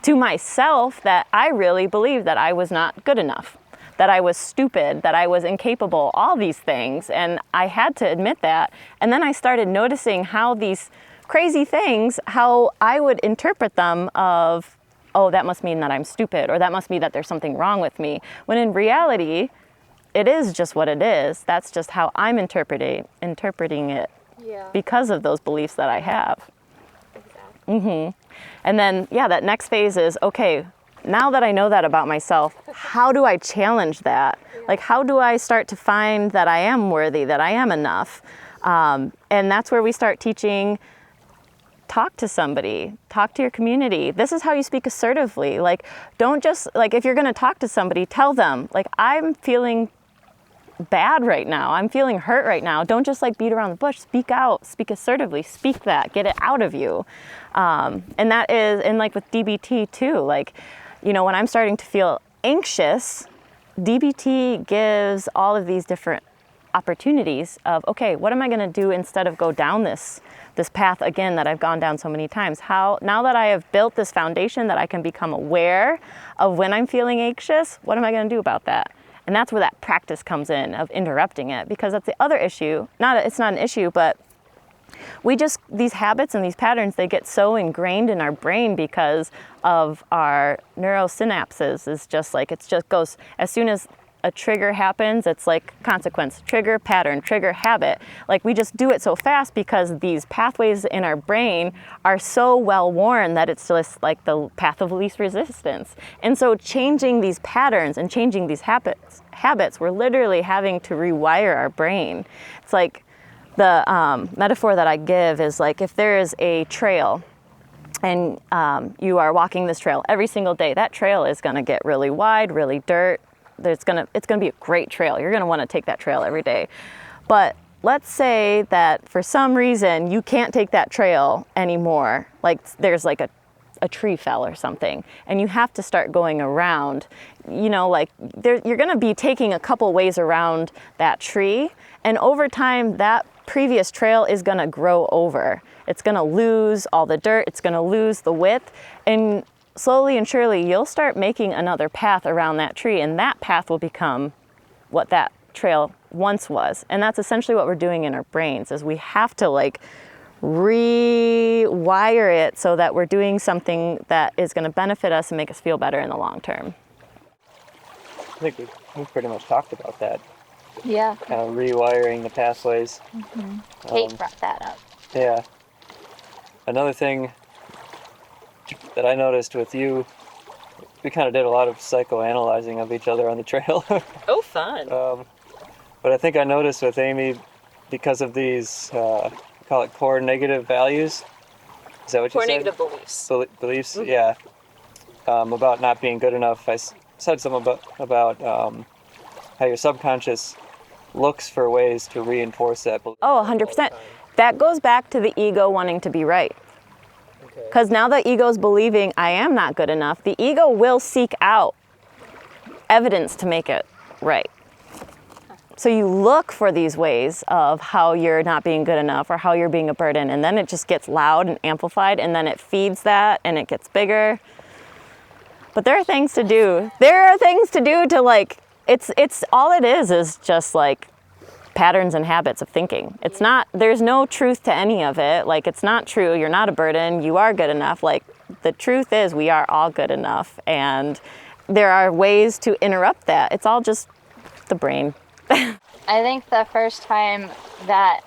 to myself that I really believed that I was not good enough, that I was stupid, that I was incapable, all these things. And I had to admit that. And then I started noticing how these crazy things, how I would interpret them of, oh, that must mean that I'm stupid, or that must mean that there's something wrong with me. When in reality, it is just what it is. That's just how I'm interpreting it because of those beliefs that I have. Mm-hmm. And then, yeah, that next phase is, okay, now that I know that about myself, how do I challenge that? Like, how do I start to find that I am worthy, that I am enough? And that's where we start teaching, talk to somebody, talk to your community. This is how you speak assertively. Like, don't just, like, if you're going to talk to somebody, tell them, like, I'm feeling bad right now. I'm feeling hurt right now. Don't just like beat around the bush. Speak out, speak assertively, speak that, get it out of you. And that is, and like with DBT too, like, you know, when I'm starting to feel anxious, DBT gives all of these different opportunities of, okay, what am I going to do instead of go down this path again that I've gone down so many times? How, now that I have built this foundation that I can become aware of when I'm feeling anxious, what am I going to do about that? And that's where that practice comes in, of interrupting it, because that's the other issue. It's not an issue, but these habits and these patterns, they get so ingrained in our brain because of our neurosynapses. It's just like, it just goes, as soon as a trigger happens, it's like consequence, trigger, pattern, trigger, habit. Like we just do it so fast because these pathways in our brain are so well worn that it's just like the path of least resistance. And so changing these patterns and changing these habits, we're literally having to rewire our brain. It's like the metaphor that I give is like, if there is a trail and you are walking this trail every single day, that trail is going to get really wide, really dirt. It's gonna be a great trail. You're gonna want to take that trail every day. But let's say that for some reason you can't take that trail anymore. Like there's like a tree fell or something, and you have to start going around. You know, like you're gonna be taking a couple ways around that tree, and over time that previous trail is gonna grow over. It's gonna lose all the dirt. It's gonna lose the width, and slowly and surely, you'll start making another path around that tree, and that path will become what that trail once was. And that's essentially what we're doing in our brains, is we have to like rewire it so that we're doing something that is going to benefit us and make us feel better in the long term. I think we pretty much talked about that. Yeah. Kind of rewiring the pathways. Mm-hmm. Kate brought that up. Yeah. Another thing that I noticed with you, we kind of did a lot of psychoanalyzing of each other on the trail. Oh, fun. But I think I noticed with Amy, because of these, call it core negative values. Is that what you said? Core negative beliefs. Beliefs, Mm-hmm. yeah. About not being good enough. I said something about how your subconscious looks for ways to reinforce that belief. Oh, 100%. That goes back to the ego wanting to be right. Because now the ego's believing I am not good enough, the ego will seek out evidence to make it right. So you look for these ways of how you're not being good enough or how you're being a burden, and then it just gets loud and amplified, and then it feeds that and it gets bigger. But there are things to do. There are things to do to like, it's all it is just like patterns and habits of thinking. It's not, there's no truth to any of it. Like, it's not true. You're not a burden. You are good enough. Like, the truth is we are all good enough. And there are ways to interrupt that. It's all just the brain. I think the first time that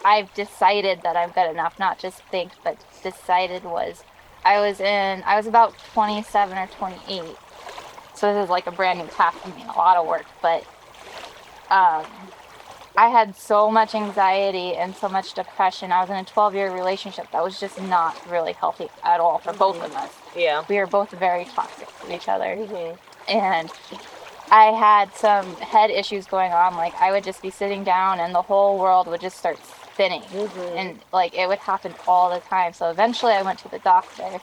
I've decided that I'm good enough, not just think, but decided, was I was about 27 or 28. So this is like a brand new path for me, a lot of work, but I had so much anxiety and so much depression. I was in a 12-year relationship that was just not really healthy at all for both of us. Yeah. We were both very toxic to each other. Mm-hmm. And I had some head issues going on. Like, I would just be sitting down and the whole world would just start spinning. Mm-hmm. And like, it would happen all the time. So eventually I went to the doctor,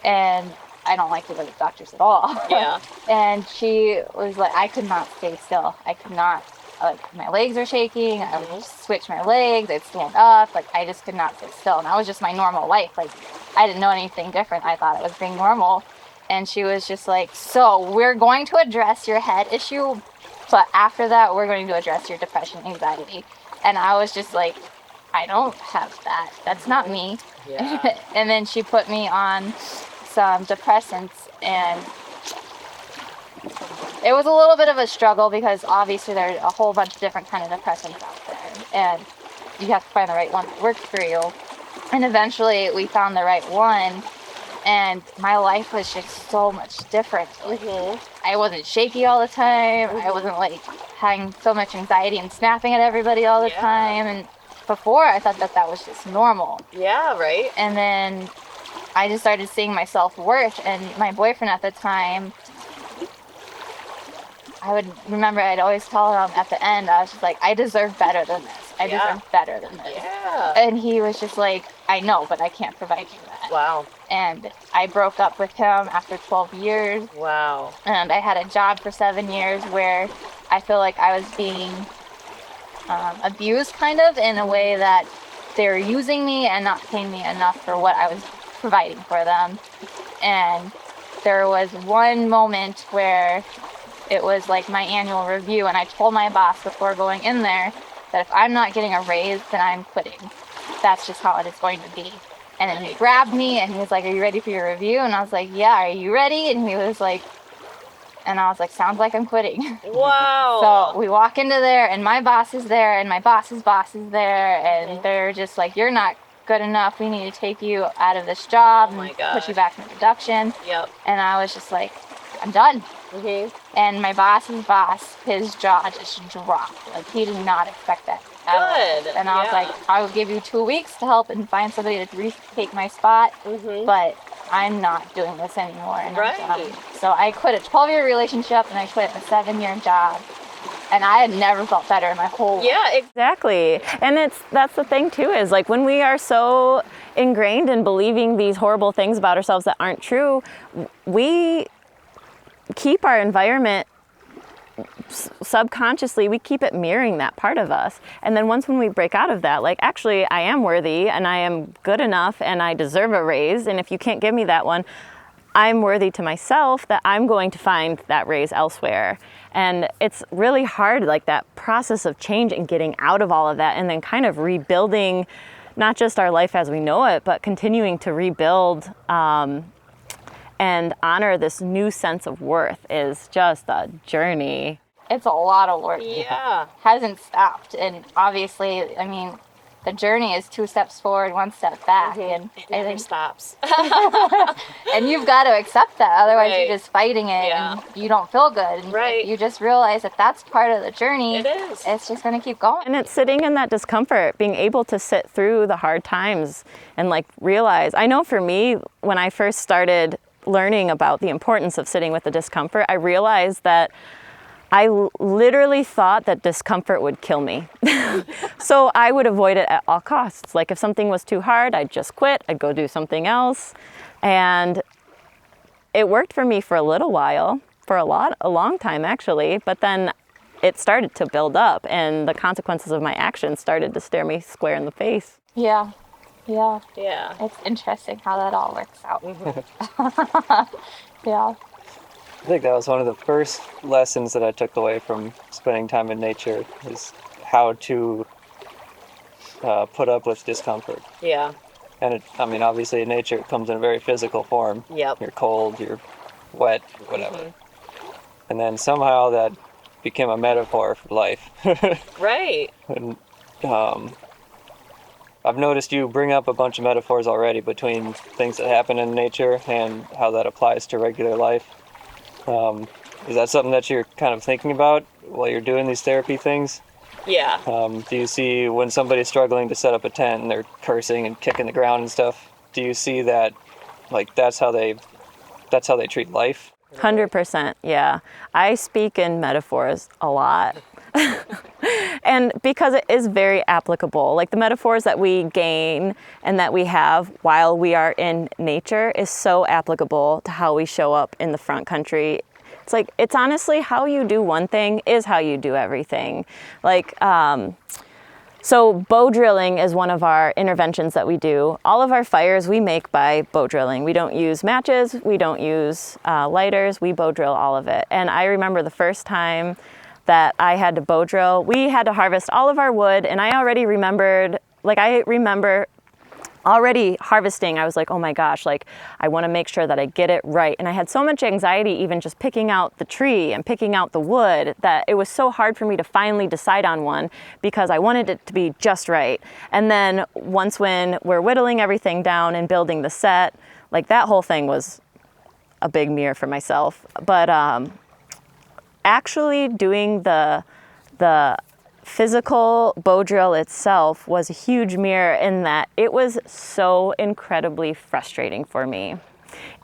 and I don't like to go to doctors at all. Yeah. And she was like, I could not stay still. I could not, like, my legs are shaking. I would just switch my legs. I'd stand up. Like, I just could not stay still. And that was just my normal life. Like, I didn't know anything different. I thought it was being normal. And she was just like, so we're going to address your head issue, but after that, we're going to address your depression, anxiety. And I was just like, I don't have that. That's not me. Yeah. And then she put me on some depressants, and it was a little bit of a struggle because obviously there's a whole bunch of different kind of depressants out there, and you have to find the right one that works for you. And eventually we found the right one, and my life was just so much different. Mm-hmm. I wasn't shaky all the time. Mm-hmm. I wasn't like having so much anxiety and snapping at everybody all the time. And before, I thought that was just normal. Yeah, right. And then I just started seeing my self-worth, and my boyfriend at the time, I would remember I'd always tell him at the end, I was just like, I deserve better than this. I deserve better than this. Yeah. And he was just like, I know, but I can't provide you that. Wow. And I broke up with him after 12 years. Wow. And I had a job for 7 years where I feel like I was being abused kind of in a way that they were using me and not paying me enough for what I was providing for them. And there was one moment where it was like my annual review, and I told my boss before going in there that if I'm not getting a raise, then I'm quitting. That's just how it is going to be. And then he grabbed me and he was like, are you ready for your review? And I was like, yeah, are you ready? And he was like, and I was like, sounds like I'm quitting. Wow. So we walk into there and my boss is there and my boss's boss is there, and they're just like, you're not good enough. We need to take you out of this job and put you back in production. Yep. And I was just like, I'm done. And my boss's boss, his jaw just dropped. Like, he did not expect that. Good. And I was like, I will give you 2 weeks to help and find somebody to retake my spot, but I'm not doing this anymore. And I'm done. So I quit a 12-year relationship and I quit a 7-year job. And I had never felt better in my whole life. Yeah, exactly. And that's the thing too, is like when we are so ingrained in believing these horrible things about ourselves that aren't true, we keep our environment subconsciously, we keep it mirroring that part of us. And then once when we break out of that, like, actually I am worthy and I am good enough and I deserve a raise, and if you can't give me that one, I'm worthy to myself that I'm going to find that raise elsewhere. And it's really hard, like that process of change and getting out of all of that and then kind of rebuilding not just our life as we know it, but continuing to rebuild and honor this new sense of worth is just a journey. It's a lot of work. Yeah. Hasn't stopped. And obviously, I mean, the journey is 2 steps forward, 1 step back. And It never stops. and you've got to accept that. Otherwise, you're just fighting it and you don't feel good. And you just realize that that's part of the journey. It is. It's just going to keep going. And it's sitting in that discomfort, being able to sit through the hard times and like realize, I know for me, when I first started learning about the importance of sitting with the discomfort, I realized that I literally thought that discomfort would kill me. So I would avoid it at all costs. Like if something was too hard, I'd just quit, I'd go do something else. And it worked for me for a little while, for a long time actually, but then it started to build up and the consequences of my actions started to stare me square in the face. Yeah. Yeah. It's interesting how that all works out. Yeah. I think that was one of the first lessons that I took away from spending time in nature, is how to put up with discomfort. Yeah. And obviously in nature it comes in a very physical form. Yep. You're cold, you're wet, whatever. And then somehow that became a metaphor for life. Right. And I've noticed you bring up a bunch of metaphors already between things that happen in nature and how that applies to regular life. Is that something that you're kind of thinking about while you're doing these therapy things? Yeah. Do you see when somebody's struggling to set up a tent and they're cursing and kicking the ground and stuff, do you see that, like, that's how they treat life? 100%, yeah. I speak in metaphors a lot. And because it is very applicable, like the metaphors that we gain and that we have while we are in nature is so applicable to how we show up in the front country. It's like, it's honestly how you do one thing is how you do everything. Like, so bow drilling is one of our interventions that we do. All of our fires we make by bow drilling. We don't use matches, we don't use lighters, we bow drill all of it. And I remember the first time that I had to bow drill, we had to harvest all of our wood, and I remember already harvesting. I was like, oh my gosh, like I want to make sure that I get it right. And I had so much anxiety even just picking out the tree and picking out the wood that it was so hard for me to finally decide on one because I wanted it to be just right. And then once when we're whittling everything down and building the set, like that whole thing was a big mirror for myself. But actually doing the physical bow drill itself was a huge mirror in that it was so incredibly frustrating for me.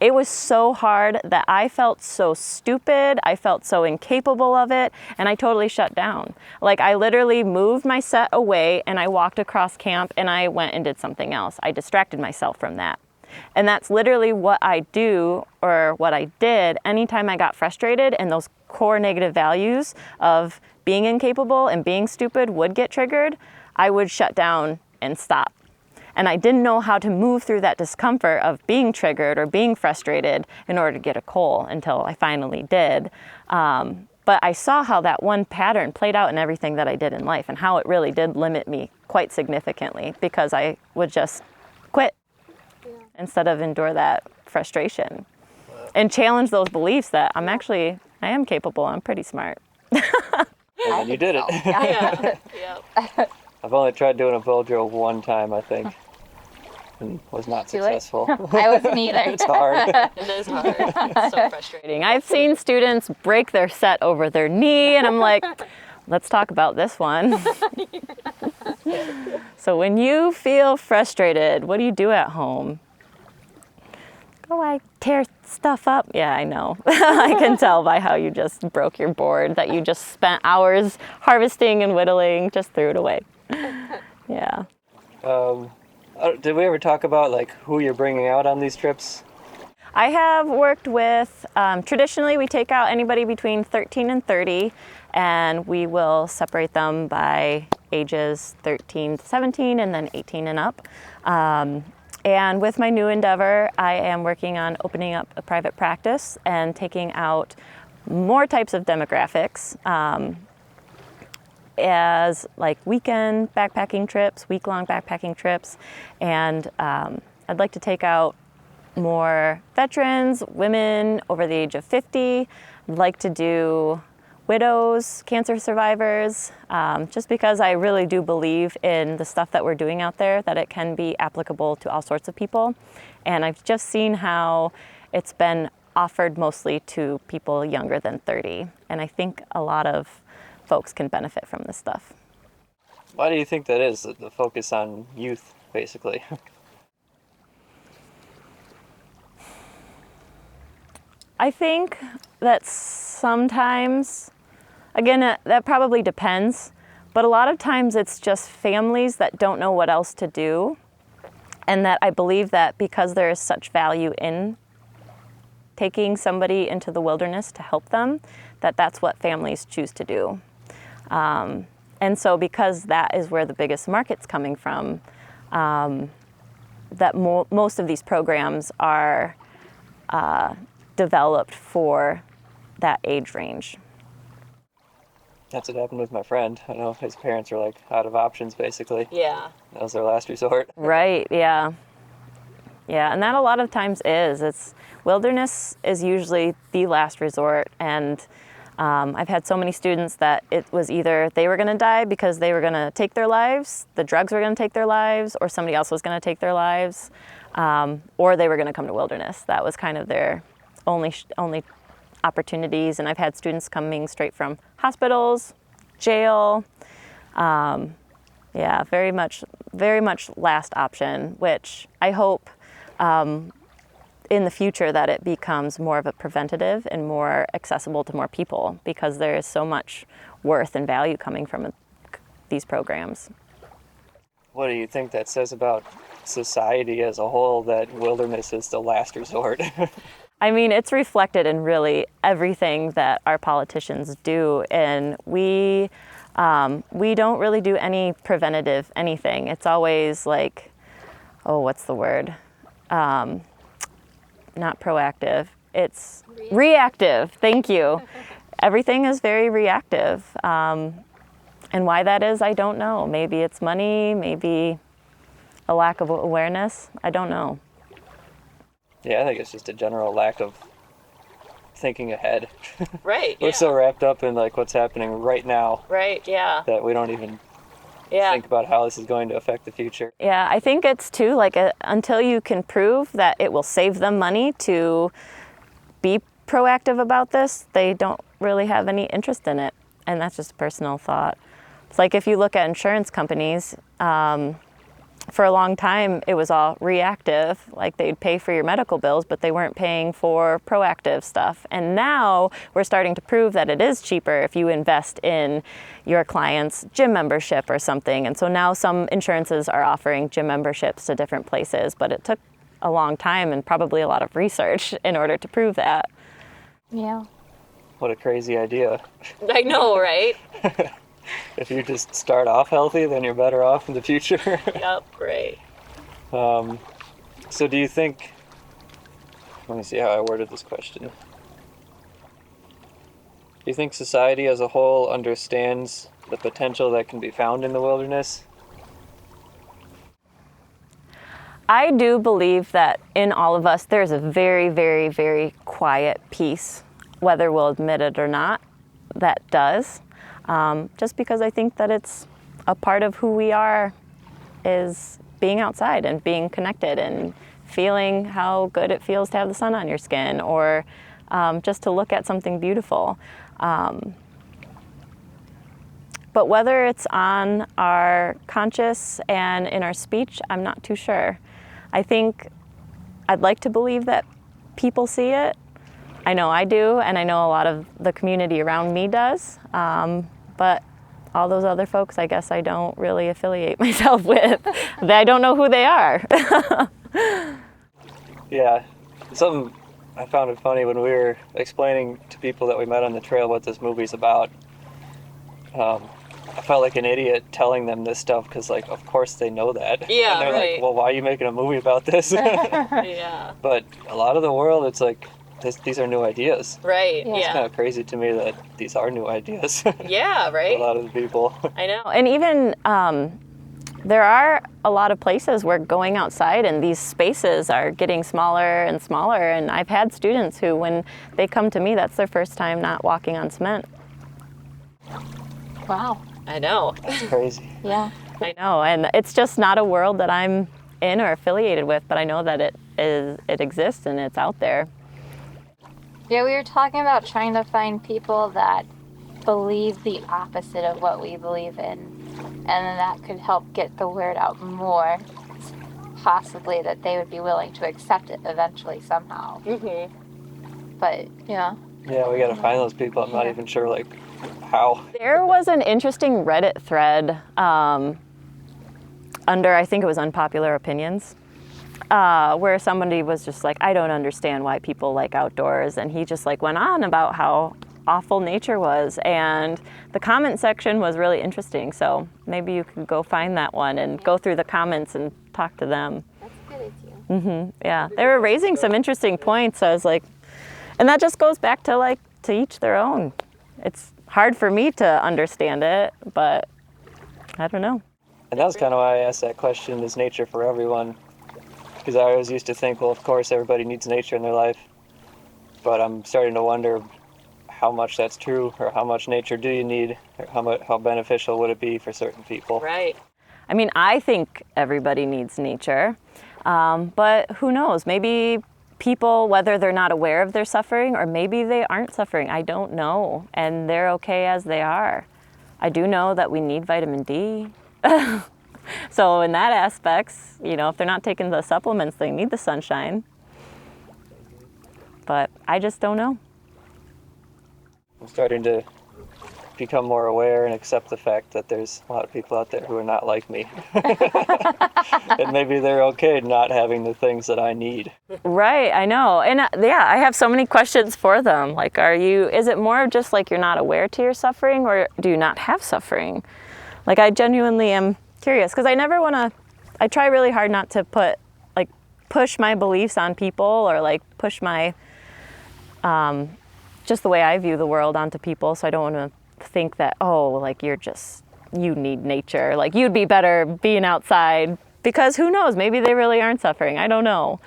It was so hard that I felt so stupid, I felt so incapable of it, and I totally shut down. Like, I literally moved my set away and I walked across camp and I went and did something else. I distracted myself from that. And that's literally what I do, or what I did anytime I got frustrated and those core negative values of being incapable and being stupid would get triggered. I would shut down and stop. And I didn't know how to move through that discomfort of being triggered or being frustrated in order to get a goal until I finally did. But I saw how that one pattern played out in everything that I did in life, and how it really did limit me quite significantly, because I would just quit instead of endure that frustration and challenge those beliefs that I am capable, I'm pretty smart. And then you did it. Yeah. I've only tried doing a bow drill one time, I think, and was not Too late. successful. I wasn't either. It's hard. It is hard. It's so frustrating. I've seen students break their set over their knee, and I'm like, let's talk about this one. So when you feel frustrated, what do you do at home? Oh, I tear stuff up. Yeah, I know. I can tell by how you just broke your board that you just spent hours harvesting and whittling, just threw it away. Yeah. Did we ever talk about like who you're bringing out on these trips? I have worked with, traditionally we take out anybody between 13 and 30, and we will separate them by ages 13 to 17 and then 18 and up. And with my new endeavor, I am working on opening up a private practice and taking out more types of demographics, as like weekend backpacking trips, week-long backpacking trips, and I'd like to take out more veterans, women over the age of 50. I'd like to do widows, cancer survivors, just because I really do believe in the stuff that we're doing out there, that it can be applicable to all sorts of people. And I've just seen how it's been offered mostly to people younger than 30. And I think a lot of folks can benefit from this stuff. Why do you think that is, the focus on youth, basically? I think that sometimes, again, that probably depends, but a lot of times it's just families that don't know what else to do, and that I believe that because there is such value in taking somebody into the wilderness to help them, that's what families choose to do. And so because that is where the biggest market's coming from, that most of these programs are developed for that age range. That's what happened with my friend. I know his parents were like out of options, basically. Yeah. That was their last resort. Right, yeah. Yeah, and that a lot of times wilderness is usually the last resort, and I've had so many students that it was either they were going to die because they were going to take their lives, the drugs were going to take their lives, or somebody else was going to take their lives, or they were going to come to wilderness. That was kind of their only opportunities. And I've had students coming straight from hospitals, jail. Yeah, very much last option, which I hope in the future that it becomes more of a preventative and more accessible to more people, because there is so much worth and value coming from these programs. What do you think that says about society as a whole, that wilderness is the last resort? I mean, it's reflected in really everything that our politicians do, and we don't really do any preventative anything. It's always like, what's the word? Not proactive, it's reactive. Thank you. Everything is very reactive. And why that is, I don't know. Maybe it's money, maybe a lack of awareness. I don't know. Yeah, I think it's just a general lack of thinking ahead. Right. We're so wrapped up in like what's happening right now. Right, yeah. That we don't even think about how this is going to affect the future. Yeah, I think it's too, like, until you can prove that it will save them money to be proactive about this, they don't really have any interest in it. And that's just a personal thought. It's like if you look at insurance companies, for a long time, it was all reactive, like they'd pay for your medical bills, but they weren't paying for proactive stuff. And now we're starting to prove that it is cheaper if you invest in your client's gym membership or something. And so now some insurances are offering gym memberships to different places, but it took a long time and probably a lot of research in order to prove that. Yeah. What a crazy idea. I know, right? If you just start off healthy, then you're better off in the future. Yep, right. So do you think, let me see how I worded this question. Do you think society as a whole understands the potential that can be found in the wilderness? I do believe that in all of us, there's a very, very, very quiet peace, whether we'll admit it or not, that does. Just because I think that it's a part of who we are, is being outside and being connected and feeling how good it feels to have the sun on your skin, or just to look at something beautiful. But whether it's on our conscious and in our speech, I'm not too sure. I think I'd like to believe that people see it. I know I do, and I know a lot of the community around me does. But all those other folks, I guess I don't really affiliate myself with. I don't know who they are. Yeah, something I found it funny when we were explaining to people that we met on the trail what this movie's about. I felt like an idiot telling them this stuff because, like, of course they know that. Yeah, and they're right. like, well, why are you making a movie about this? Yeah. But a lot of the world, it's like, these are new ideas. Right, Yeah. It's yeah. kind of crazy to me that these are new ideas. Yeah, A right? lot of the people. I know. And even there are a lot of places where going outside and these spaces are getting smaller and smaller. And I've had students who, when they come to me, that's their first time not walking on cement. Wow. I know. It's crazy. Yeah. I know, and it's just not a world that I'm in or affiliated with, but I know that it exists and it's out there. Yeah, we were talking about trying to find people that believe the opposite of what we believe in, and then that could help get the word out more. Possibly that they would be willing to accept it eventually somehow. Mm-hmm. But yeah. Yeah, we gotta find those people. I'm not even sure, like, how. There was an interesting Reddit thread under, I think it was Unpopular Opinions, where somebody was just like, I don't understand why people like outdoors. And he just like went on about how awful nature was. And the comment section was really interesting. So maybe you could go find that one and go through the comments and talk to them. That's a good idea. Mm-hmm. Yeah, they were raising some interesting points. I was like, and that just goes back to like, to each their own. It's hard for me to understand it, but I don't know. And that was kind of why I asked that question, is nature for everyone? Because I always used to think, well, of course everybody needs nature in their life. But I'm starting to wonder how much that's true, or how much nature do you need, or how beneficial would it be for certain people. Right. I mean, I think everybody needs nature, but who knows? Maybe people, whether they're not aware of their suffering or maybe they aren't suffering, I don't know, and they're okay as they are. I do know that we need vitamin D. So in that aspects, you know, if they're not taking the supplements, they need the sunshine. But I just don't know. I'm starting to become more aware and accept the fact that there's a lot of people out there who are not like me. And maybe they're okay not having the things that I need. Right, I know. And yeah, I have so many questions for them. Like, is it more just like you're not aware to your suffering, or do you not have suffering? Like, I genuinely am curious, because I try really hard not to push my beliefs on people, or like push my, just the way I view the world onto people. So I don't want to think that, oh, like you need nature. Like you'd be better being outside, because who knows, maybe they really aren't suffering. I don't know.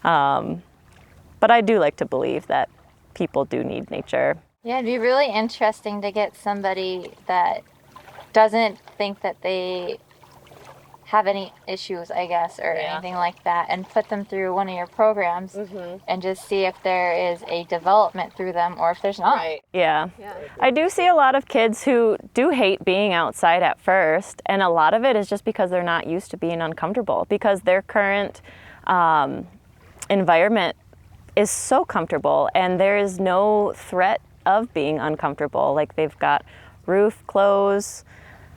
But I do like to believe that people do need nature. Yeah, it'd be really interesting to get somebody that doesn't think that they have any issues, I guess, or anything like that, and put them through one of your programs and just see if there is a development through them or if there's not. Right. Yeah. I do see a lot of kids who do hate being outside at first, and a lot of it is just because they're not used to being uncomfortable, because their current environment is so comfortable and there is no threat of being uncomfortable. Like, they've got roof, clothes,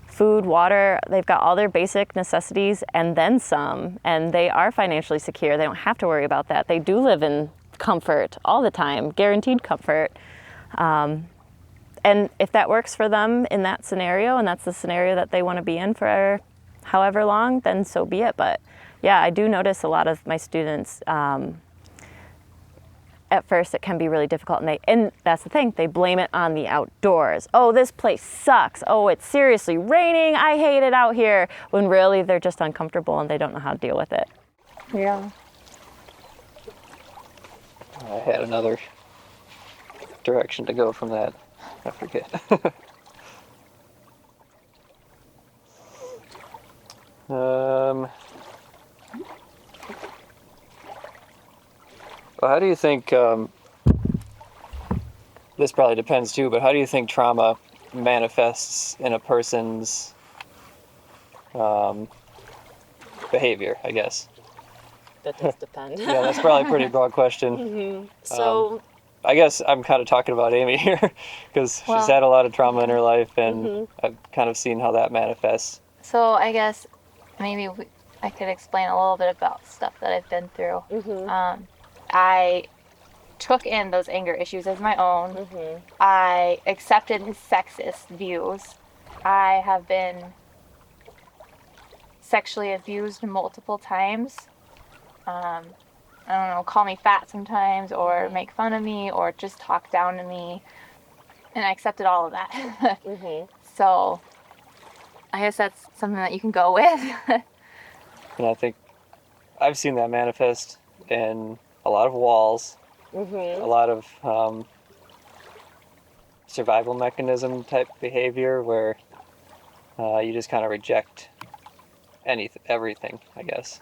food, water, they've got all their basic necessities and then some, and they are financially secure. They don't have to worry about that. They do live in comfort all the time, guaranteed comfort. And if that works for them in that scenario, and that's the scenario that they want to be in for however long, then so be it. But yeah, I do notice a lot of my students, at first it can be really difficult, and that's the thing, they blame it on the outdoors. Oh, this place sucks. Oh, it's seriously raining. I hate it out here. When really they're just uncomfortable and they don't know how to deal with it. Yeah. I had another direction to go from that. I forget. Well, how do you think, this probably depends too, but how do you think trauma manifests in a person's behavior, I guess? That does depend. Yeah, that's probably a pretty broad question. So, I guess I'm kind of talking about Amy here because she's had a lot of trauma in her life, and I've kind of seen how that manifests. So I guess maybe I could explain a little bit about stuff that I've been through. I took in those anger issues as my own. I accepted his sexist views. I have been sexually abused multiple times. I don't know, call me fat sometimes, or make fun of me, or just talk down to me. And I accepted all of that. So I guess that's something that you can go with. And I think I've seen that manifest in a lot of walls, a lot of survival mechanism type behavior where you just kind of reject everything, I guess.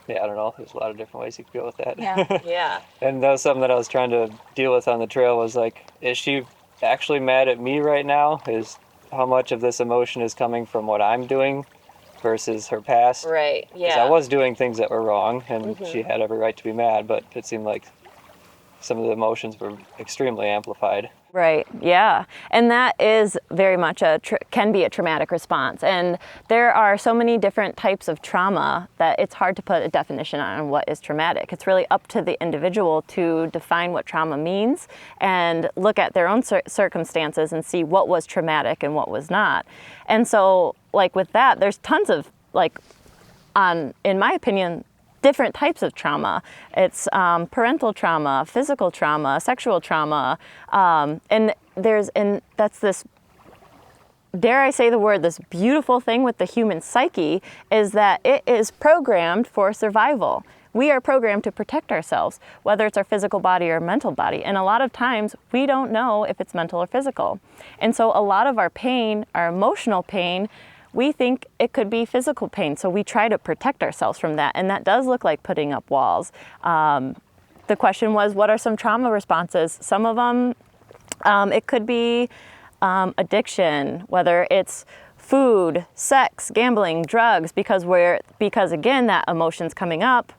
Yeah, I don't know. There's a lot of different ways you could go with that. yeah. And that was something that I was trying to deal with on the trail, was like, is she actually mad at me right now? Is how much of this emotion is coming from what I'm doing versus her past? Right, Because yeah. I was doing things that were wrong, and she had every right to be mad, but it seemed like some of the emotions were extremely amplified. Right, yeah. And that is very much can be a traumatic response. And there are so many different types of trauma that it's hard to put a definition on what is traumatic. It's really up to the individual to define what trauma means and look at their own circumstances and see what was traumatic and what was not. And so, like with that, there's tons of, in my opinion, different types of trauma. It's parental trauma, physical trauma, sexual trauma, and that's this, dare I say the word, this beautiful thing with the human psyche is that it is programmed for survival. We are programmed to protect ourselves, whether it's our physical body or mental body. And a lot of times we don't know if it's mental or physical. And so a lot of our pain, our emotional pain, we think it could be physical pain, so we try to protect ourselves from that, and that does look like putting up walls. The question was, what are some trauma responses? Some of them, it could be addiction, whether it's food, sex, gambling, drugs, because again, that emotion's coming up.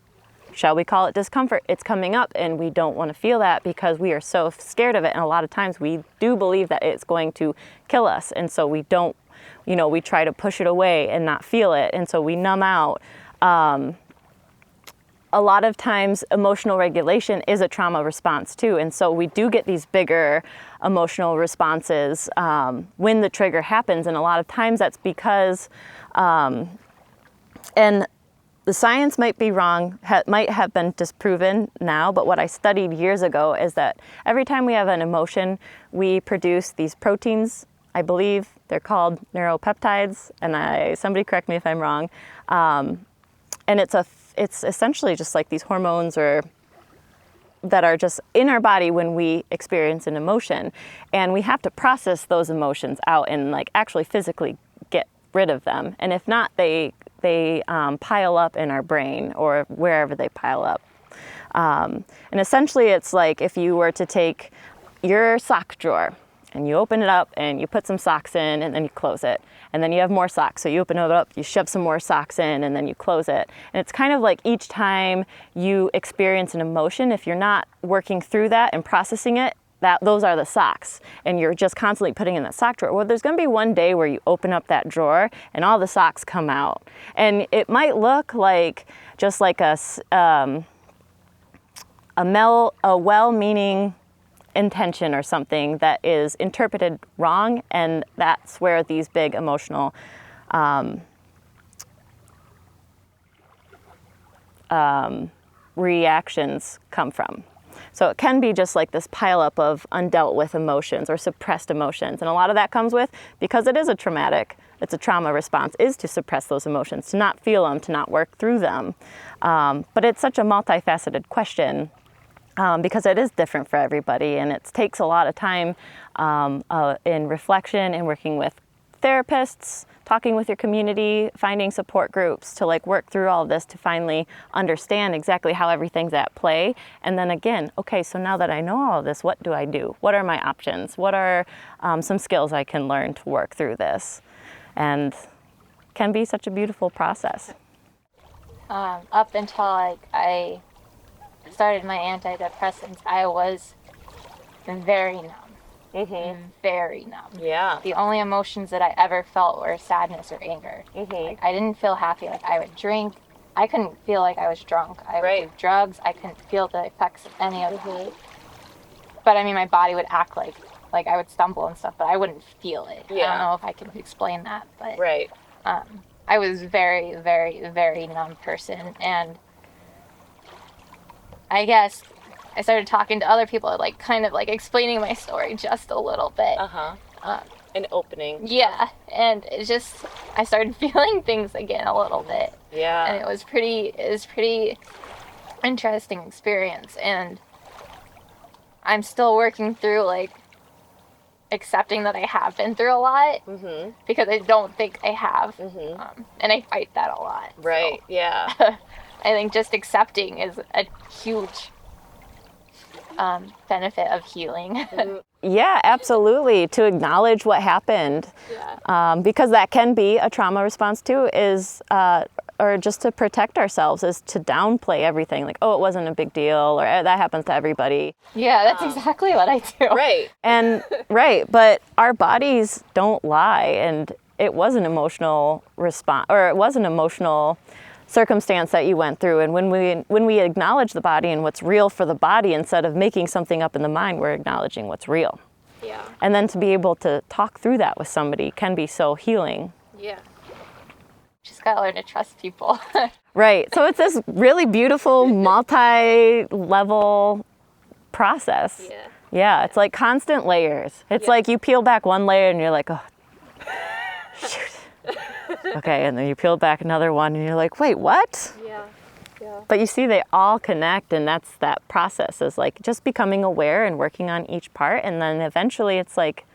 Shall we call it discomfort? It's coming up, and we don't want to feel that because we are so scared of it, and a lot of times we do believe that it's going to kill us, and so we don't. We try to push it away and not feel it, and so we numb out. A lot of times emotional regulation is a trauma response too, and so we do get these bigger emotional responses when the trigger happens, and a lot of times that's because, and the science might be wrong, might have been disproven now, but what I studied years ago is that every time we have an emotion, we produce these proteins. I believe they're called neuropeptides, and somebody correct me if I'm wrong. And it's essentially just like these hormones or that are just in our body when we experience an emotion, and we have to process those emotions out and like actually physically get rid of them. And if not, they pile up in our brain or wherever they pile up. And essentially it's like if you were to take your sock drawer and you open it up and you put some socks in and then you close it. And then you have more socks. So you open it up, you shove some more socks in, and then you close it. And it's kind of like each time you experience an emotion, if you're not working through that and processing it, those are the socks. And you're just constantly putting in that sock drawer. Well, there's gonna be one day where you open up that drawer and all the socks come out. And it might look like just like a well-meaning intention or something that is interpreted wrong, and that's where these big emotional reactions come from. So it can be just like this pileup of undealt with emotions or suppressed emotions, and a lot of that comes with, because it is a trauma response, is to suppress those emotions, to not feel them, to not work through them. But it's such a multifaceted question. Because it is different for everybody, and it takes a lot of time in reflection and working with therapists, talking with your community, finding support groups to like work through all of this to finally understand exactly how everything's at play. And then again, okay, so now that I know all of this, what do I do? What are my options? What are some skills I can learn to work through this? And can be such a beautiful process. Up until I started my antidepressants, I was very numb. Very numb. Yeah. The only emotions that I ever felt were sadness or anger. Like, I didn't feel happy. Like, I would drink. I couldn't feel like I was drunk. I would do drugs. I couldn't feel the effects of any of it. But I mean, my body would act like I would stumble and stuff, but I wouldn't feel it. I don't know if I can explain that, but I was very, very, very numb person. And I guess I started talking to other people, like kind of like explaining my story just a little bit. An opening. Yeah, and it just, I started feeling things again a little bit. Yeah. And it was pretty interesting experience, and I'm still working through like accepting that I have been through a lot, because I don't think I have, and I fight that a lot. Right. So. Yeah. I think just accepting is a huge benefit of healing. Yeah, absolutely. To acknowledge what happened, because that can be a trauma response too, is or just to protect ourselves, is to downplay everything. Like, oh, it wasn't a big deal, or that happens to everybody. Yeah, that's exactly what I do. Right. And but our bodies don't lie, and it was an emotional response, or it was an emotional circumstance that you went through. And when we acknowledge the body and what's real for the body, instead of making something up in the mind, we're acknowledging what's real. Yeah. And then to be able to talk through that with somebody can be so healing. Yeah. Just gotta learn to trust people. Right. So it's this really beautiful multi-level process. Yeah. Yeah, it's like constant layers. It's like you peel back one layer and you're like, oh, shoot. Okay, and then you peel back another one and you're like, wait, what? Yeah. But you see, they all connect, and that's that process, is like just becoming aware and working on each part, and then eventually it's like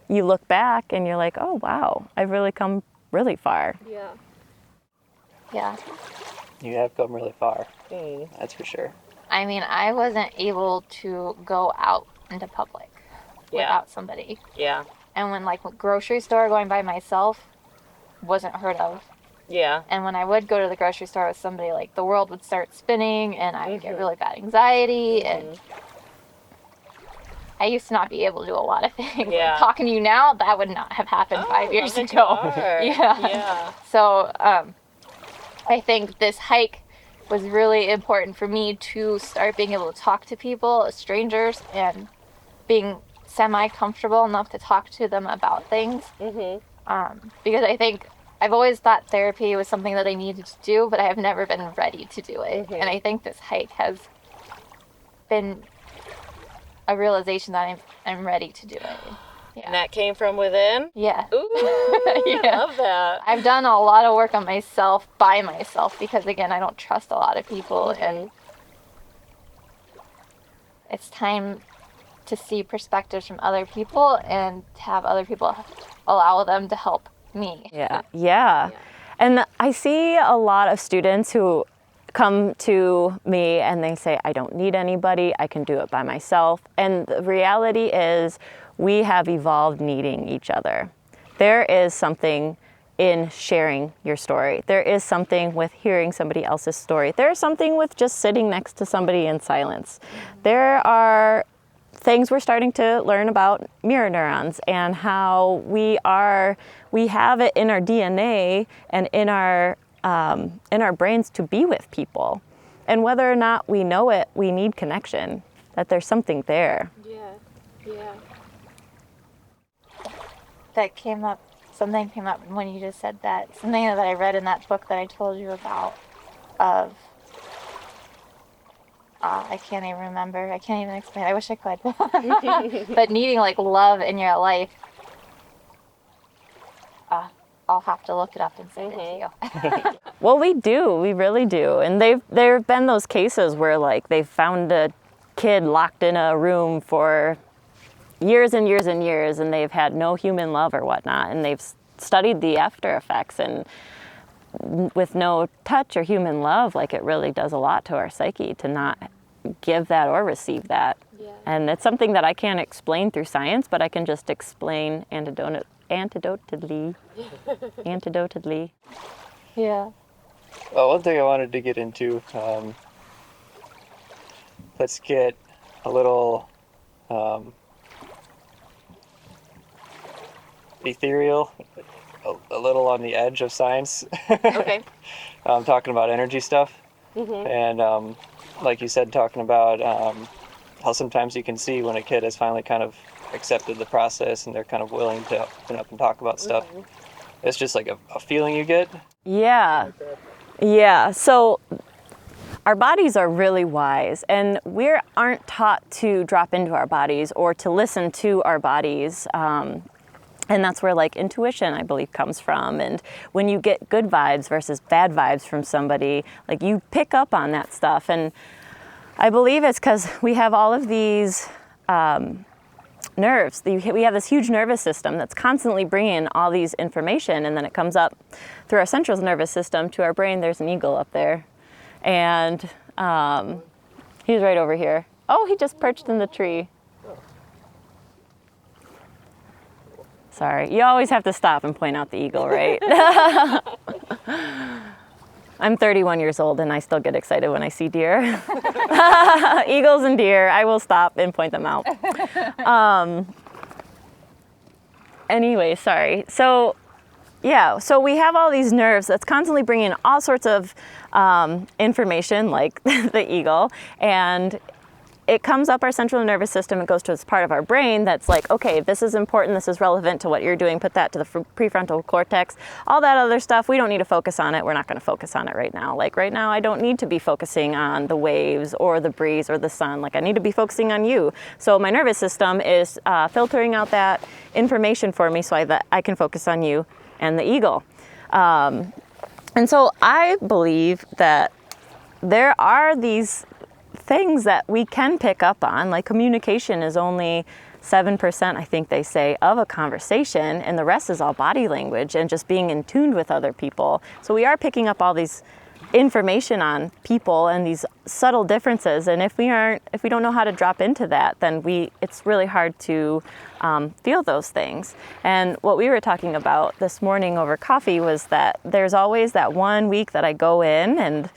you look back and you're like, oh wow, I've really come really far. Yeah. Yeah. You have come really far. That's for sure. I mean, I wasn't able to go out into public without somebody. Yeah. And when like grocery store going by myself wasn't heard of. Yeah. And when I would go to the grocery store with somebody, like the world would start spinning and I would get really bad anxiety, and I used to not be able to do a lot of things. Yeah. Like, talking to you now, that would not have happened 5 years ago. Yeah. So I think this hike was really important for me to start being able to talk to people, strangers, and being semi-comfortable enough to talk to them about things. Because I think I've always thought therapy was something that I needed to do, but I have never been ready to do it. And I think this hike has been a realization that I'm ready to do it. Yeah. And that came from within? Yeah. Ooh, I love that. I've done a lot of work on myself by myself because, again, I don't trust a lot of people. And it's time to see perspectives from other people and have other people allow them to help me. Yeah. And I see a lot of students who come to me and they say, I don't need anybody, I can do it by myself. And the reality is we have evolved needing each other. There is something in sharing your story. There is something with hearing somebody else's story. There is something with just sitting next to somebody in silence. There are things we're starting to learn about mirror neurons and how we have it in our DNA and in our brains to be with people. And whether or not we know it, we need connection, that there's something there. Yeah. Something came up when you just said that. Something that I read in that book that I told you about of, I can't even remember. I can't even explain. I wish I could. But needing like love in your life. I'll have to look it up and send it to you. Well, we do. We really do. And there have been those cases where like they've found a kid locked in a room for years and years and years, and they've had no human love or whatnot, and they've studied the after effects, and with no touch or human love, like it really does a lot to our psyche to not give that or receive that. Yeah. And it's something that I can't explain through science, but I can just explain antidotedly. Yeah. Well, one thing I wanted to get into, let's get a little ethereal, a little on the edge of science. Okay. I'm talking about energy stuff. And like you said, talking about how sometimes you can see when a kid has finally kind of accepted the process and they're kind of willing to open up and talk about stuff. It's just like a feeling you get. Yeah. So our bodies are really wise, and we aren't taught to drop into our bodies or to listen to our bodies. And that's where like intuition, I believe, comes from. And when you get good vibes versus bad vibes from somebody, like you pick up on that stuff. And I believe it's because we have all of these nerves. We have this huge nervous system that's constantly bringing all these information, and then it comes up through our central nervous system to our brain. There's an eagle up there, and he's right over here. Oh, he just perched in the tree. Sorry, you always have to stop and point out the eagle, right? I'm 31 years old and I still get excited when I see deer. Eagles and deer, I will stop and point them out. Anyway, sorry. So we have all these nerves that's constantly bringing all sorts of information, like the eagle, and it comes up our central nervous system and goes to this part of our brain that's like, okay, this is important, this is relevant to what you're doing, put that to the prefrontal cortex. All that other stuff, we don't need to focus on it. We're not going to focus on it right now. Like right now, I don't need to be focusing on the waves or the breeze or the sun. Like I need to be focusing on you. So my nervous system is filtering out that information for me so that I can focus on you and the eagle. And so I believe that there are these things that we can pick up on, like communication is only 7%, I think they say, of a conversation, and the rest is all body language and just being in tune with other people. So we are picking up all these information on people and these subtle differences, and if we don't know how to drop into that, then it's really hard to feel those things. And what we were talking about this morning over coffee was that there's always that 1 week that I go in and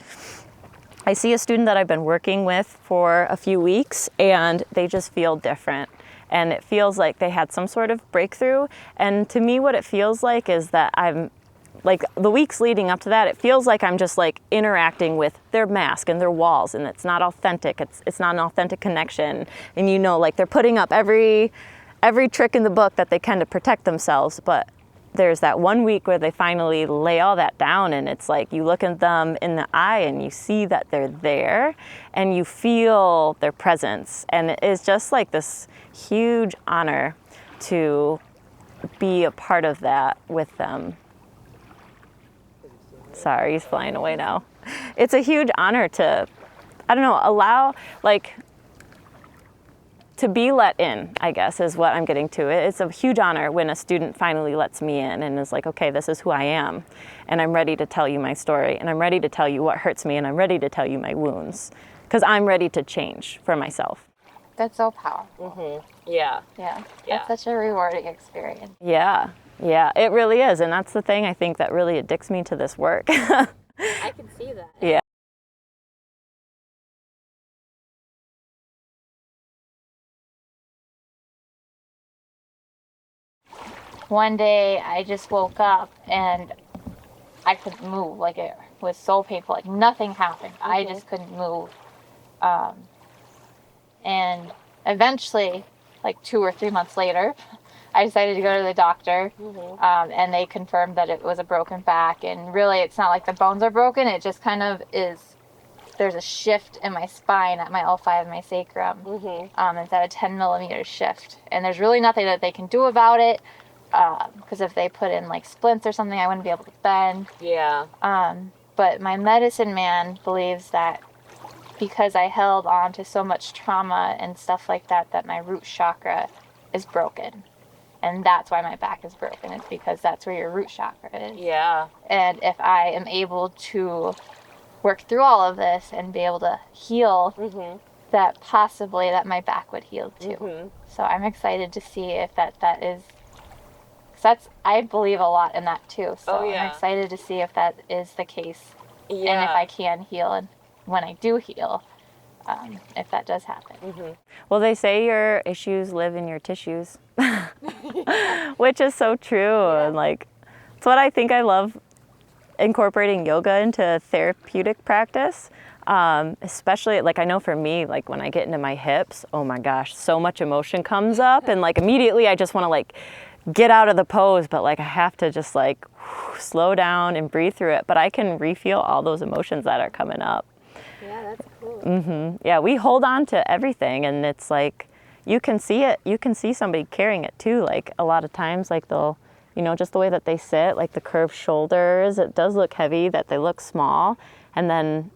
I see a student that I've been working with for a few weeks, and they just feel different. And it feels like they had some sort of breakthrough. And to me, what it feels like is that I'm, like the weeks leading up to that, it feels like I'm just like interacting with their mask and their walls, and it's not authentic. It's not an authentic connection. And you know, like they're putting up every trick in the book that they can to protect themselves, but there's that 1 week where they finally lay all that down, and it's like you look at them in the eye and you see that they're there and you feel their presence, and it is just like this huge honor to be a part of that with them. Sorry, he's flying away now. It's a huge honor to, I don't know, allow, like, to be let in, I guess, is what I'm getting to. It's a huge honor when a student finally lets me in and is like, okay, this is who I am, and I'm ready to tell you my story, and I'm ready to tell you what hurts me, and I'm ready to tell you my wounds, because I'm ready to change for myself. That's so powerful. Yeah. Yeah. Yeah. That's such a rewarding experience. Yeah, it really is, and that's the thing I think that really addicts me to this work. I can see that. Yeah. One day I just woke up and I couldn't move. Like, it was so painful. Like, nothing happened. I just couldn't move. And eventually, like 2 or 3 months later, I decided to go to the doctor, and they confirmed that it was a broken back. And really, it's not like the bones are broken. It just kind of is. There's a shift in my spine at my L5 and my sacrum. It's at a 10 millimeter shift. And there's really nothing that they can do about it. Because if they put in like splints or something, I wouldn't be able to bend. Yeah. But my medicine man believes that because I held on to so much trauma and stuff like that, that my root chakra is broken. And that's why my back is broken. It's because that's where your root chakra is. Yeah. And if I am able to work through all of this and be able to heal, that possibly that my back would heal too. So I'm excited to see if that is. I believe a lot in that too. So I'm excited to see if that is the case, and if I can heal, and when I do heal, if that does happen. Well, they say your issues live in your tissues, which is so true. And like, it's what I think I love incorporating yoga into therapeutic practice. Especially, like, I know for me, like when I get into my hips, oh my gosh, so much emotion comes up, and like immediately I just want to like get out of the pose, but like I have to just like slow down and breathe through it. But I can re-feel all those emotions that are coming up. Yeah, that's cool. Yeah, we hold on to everything, and it's like you can see it. You can see somebody carrying it too. Like a lot of times, like they'll, you know, just the way that they sit, like the curved shoulders, it does look heavy, that they look small. And then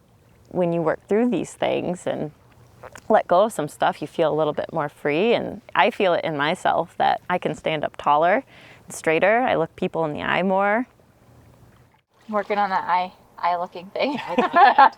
when you work through these things and let go of some stuff, you feel a little bit more free. And I feel it in myself that I can stand up taller and straighter. I look people in the eye more. I'm working on that eye looking thing. I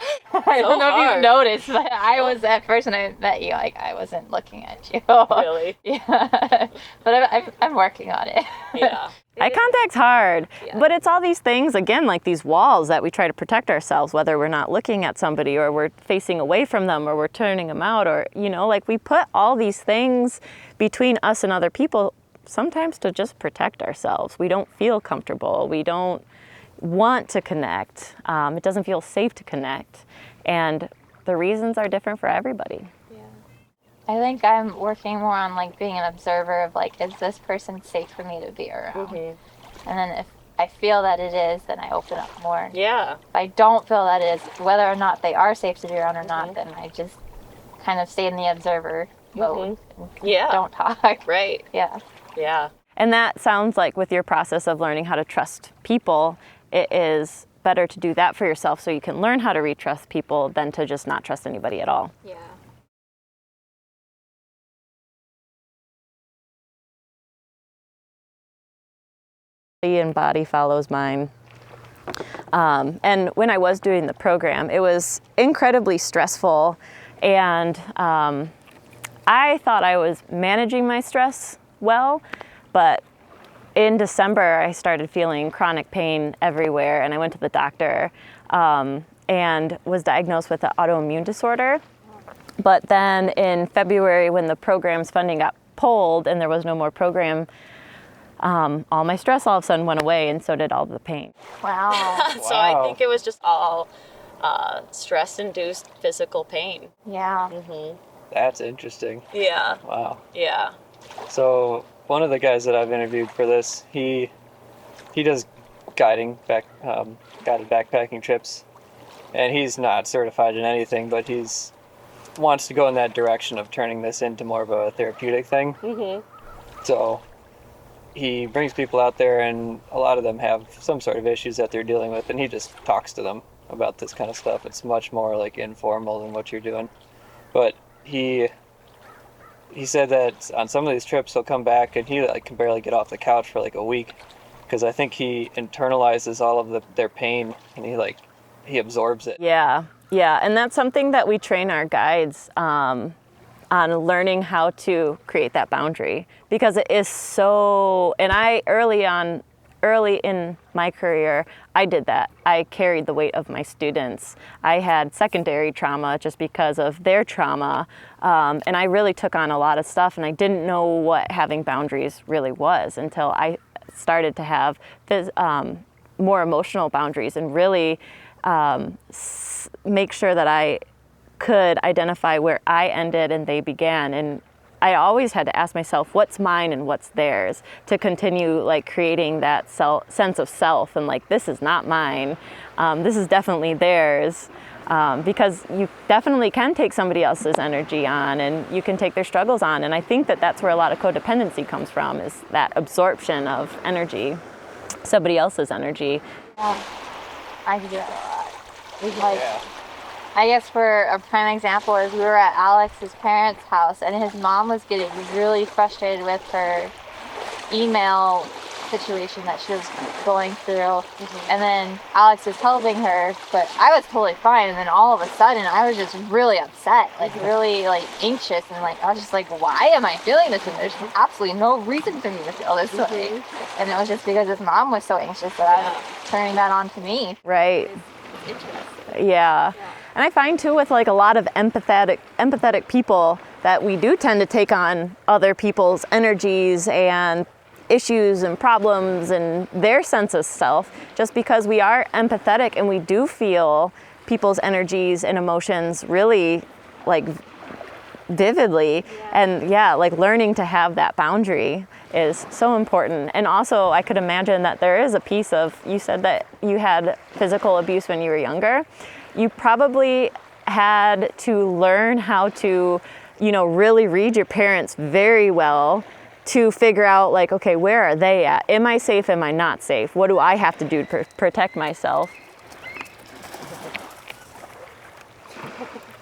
don't know if you've noticed, but I was at first when I met you, like I wasn't looking at you. Really? Yeah. But I'm working on it. Yeah. Eye contact's hard, but it's all these things, again, like these walls that we try to protect ourselves, whether we're not looking at somebody or we're facing away from them or we're turning them out, or, you know, like we put all these things between us and other people sometimes to just protect ourselves. We don't feel comfortable. We don't want to connect. It doesn't feel safe to connect. And the reasons are different for everybody. I think I'm working more on like being an observer of like, is this person safe for me to be around? And then if I feel that it is, then I open up more. Yeah. If I don't feel that it is, whether or not they are safe to be around or not, then I just kind of stay in the observer mode. Yeah. Don't talk. Right. Yeah. Yeah. And that sounds like with your process of learning how to trust people, it is better to do that for yourself so you can learn how to re-trust people than to just not trust anybody at all. Yeah. And body follows mind. And when I was doing the program, it was incredibly stressful, and I thought I was managing my stress well, but in December I started feeling chronic pain everywhere, and I went to the doctor and was diagnosed with an autoimmune disorder. But then in February, when the program's funding got pulled and there was no more program, all my stress all of a sudden went away, and so did all the pain. Wow. So I think it was just all stress-induced physical pain. Yeah. That's interesting. Yeah. Wow. Yeah. So one of the guys that I've interviewed for this, he does guided backpacking trips, and he's not certified in anything, but he's wants to go in that direction of turning this into more of a therapeutic thing. So he brings people out there, and a lot of them have some sort of issues that they're dealing with, and he just talks to them about this kind of stuff. It's much more like informal than what you're doing. But he he said that on some of these trips he'll come back and he like can barely get off the couch for like a week, because I think he internalizes all of their pain, and he absorbs it. Yeah, and that's something that we train our guides on learning how to create that boundary, because it is so, and I early in my career, I did that. I carried the weight of my students. I had secondary trauma just because of their trauma, and I really took on a lot of stuff, and I didn't know what having boundaries really was until I started to have more emotional boundaries and really make sure that I could identify where I ended and they began. And I always had to ask myself, what's mine and what's theirs, to continue like creating that sense of self and like, this is not mine, this is definitely theirs, because you definitely can take somebody else's energy on, and you can take their struggles on. And I think that that's where a lot of codependency comes from, is that absorption of energy, somebody else's energy. I do that a lot. I guess for a prime example is we were at Alex's parents' house, and his mom was getting really frustrated with her email situation that she was going through. And then Alex was helping her, but I was totally fine. And then all of a sudden I was just really upset, like really like anxious, and like I was just like, why am I feeling this? And there's absolutely no reason for me to feel this way. And it was just because his mom was so anxious that I was turning that on to me. Right. Yeah. And I find too with like a lot of empathetic people that we do tend to take on other people's energies and issues and problems and their sense of self, just because we are empathetic and we do feel people's energies and emotions really like vividly. And like learning to have that boundary is so important. And also I could imagine that there is a piece of, you said that you had physical abuse when you were younger. You probably had to learn how to, really read your parents very well to figure out like, okay, where are they at? Am I safe? Am I not safe? What do I have to do to protect myself?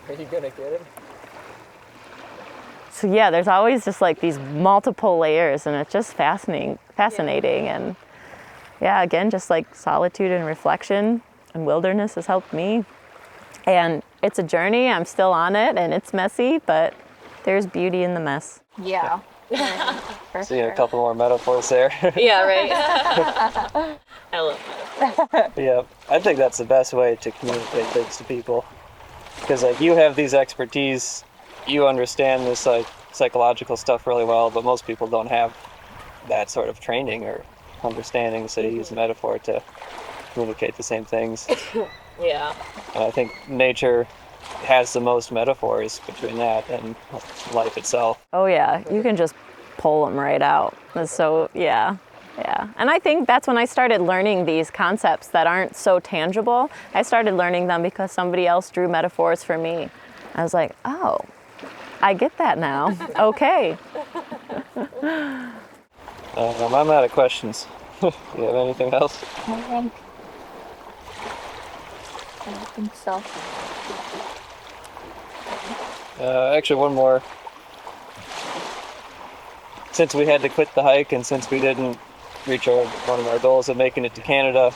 Are you gonna get him? So yeah, there's always just like these multiple layers, and it's just fascinating. And again, just like solitude and reflection and wilderness has helped me. And it's a journey, I'm still on it, and it's messy, but there's beauty in the mess. Yeah. Seeing a couple more metaphors there. Yeah, right. I love metaphors. Yeah, I think that's the best way to communicate things to people. Because like you have these expertise, you understand this like psychological stuff really well, but most people don't have that sort of training or understanding, so you use metaphor to communicate the same things. Yeah. And I think nature has the most metaphors between that and life itself. Oh yeah, you can just pull them right out. So yeah. And I think that's when I started learning these concepts that aren't so tangible. I started learning them because somebody else drew metaphors for me. I was like, oh, I get that now. Okay. I'm out of questions. Do you have anything else? I think so. Actually, one more. Since we had to quit the hike, and since we didn't reach one of our goals of making it to Canada,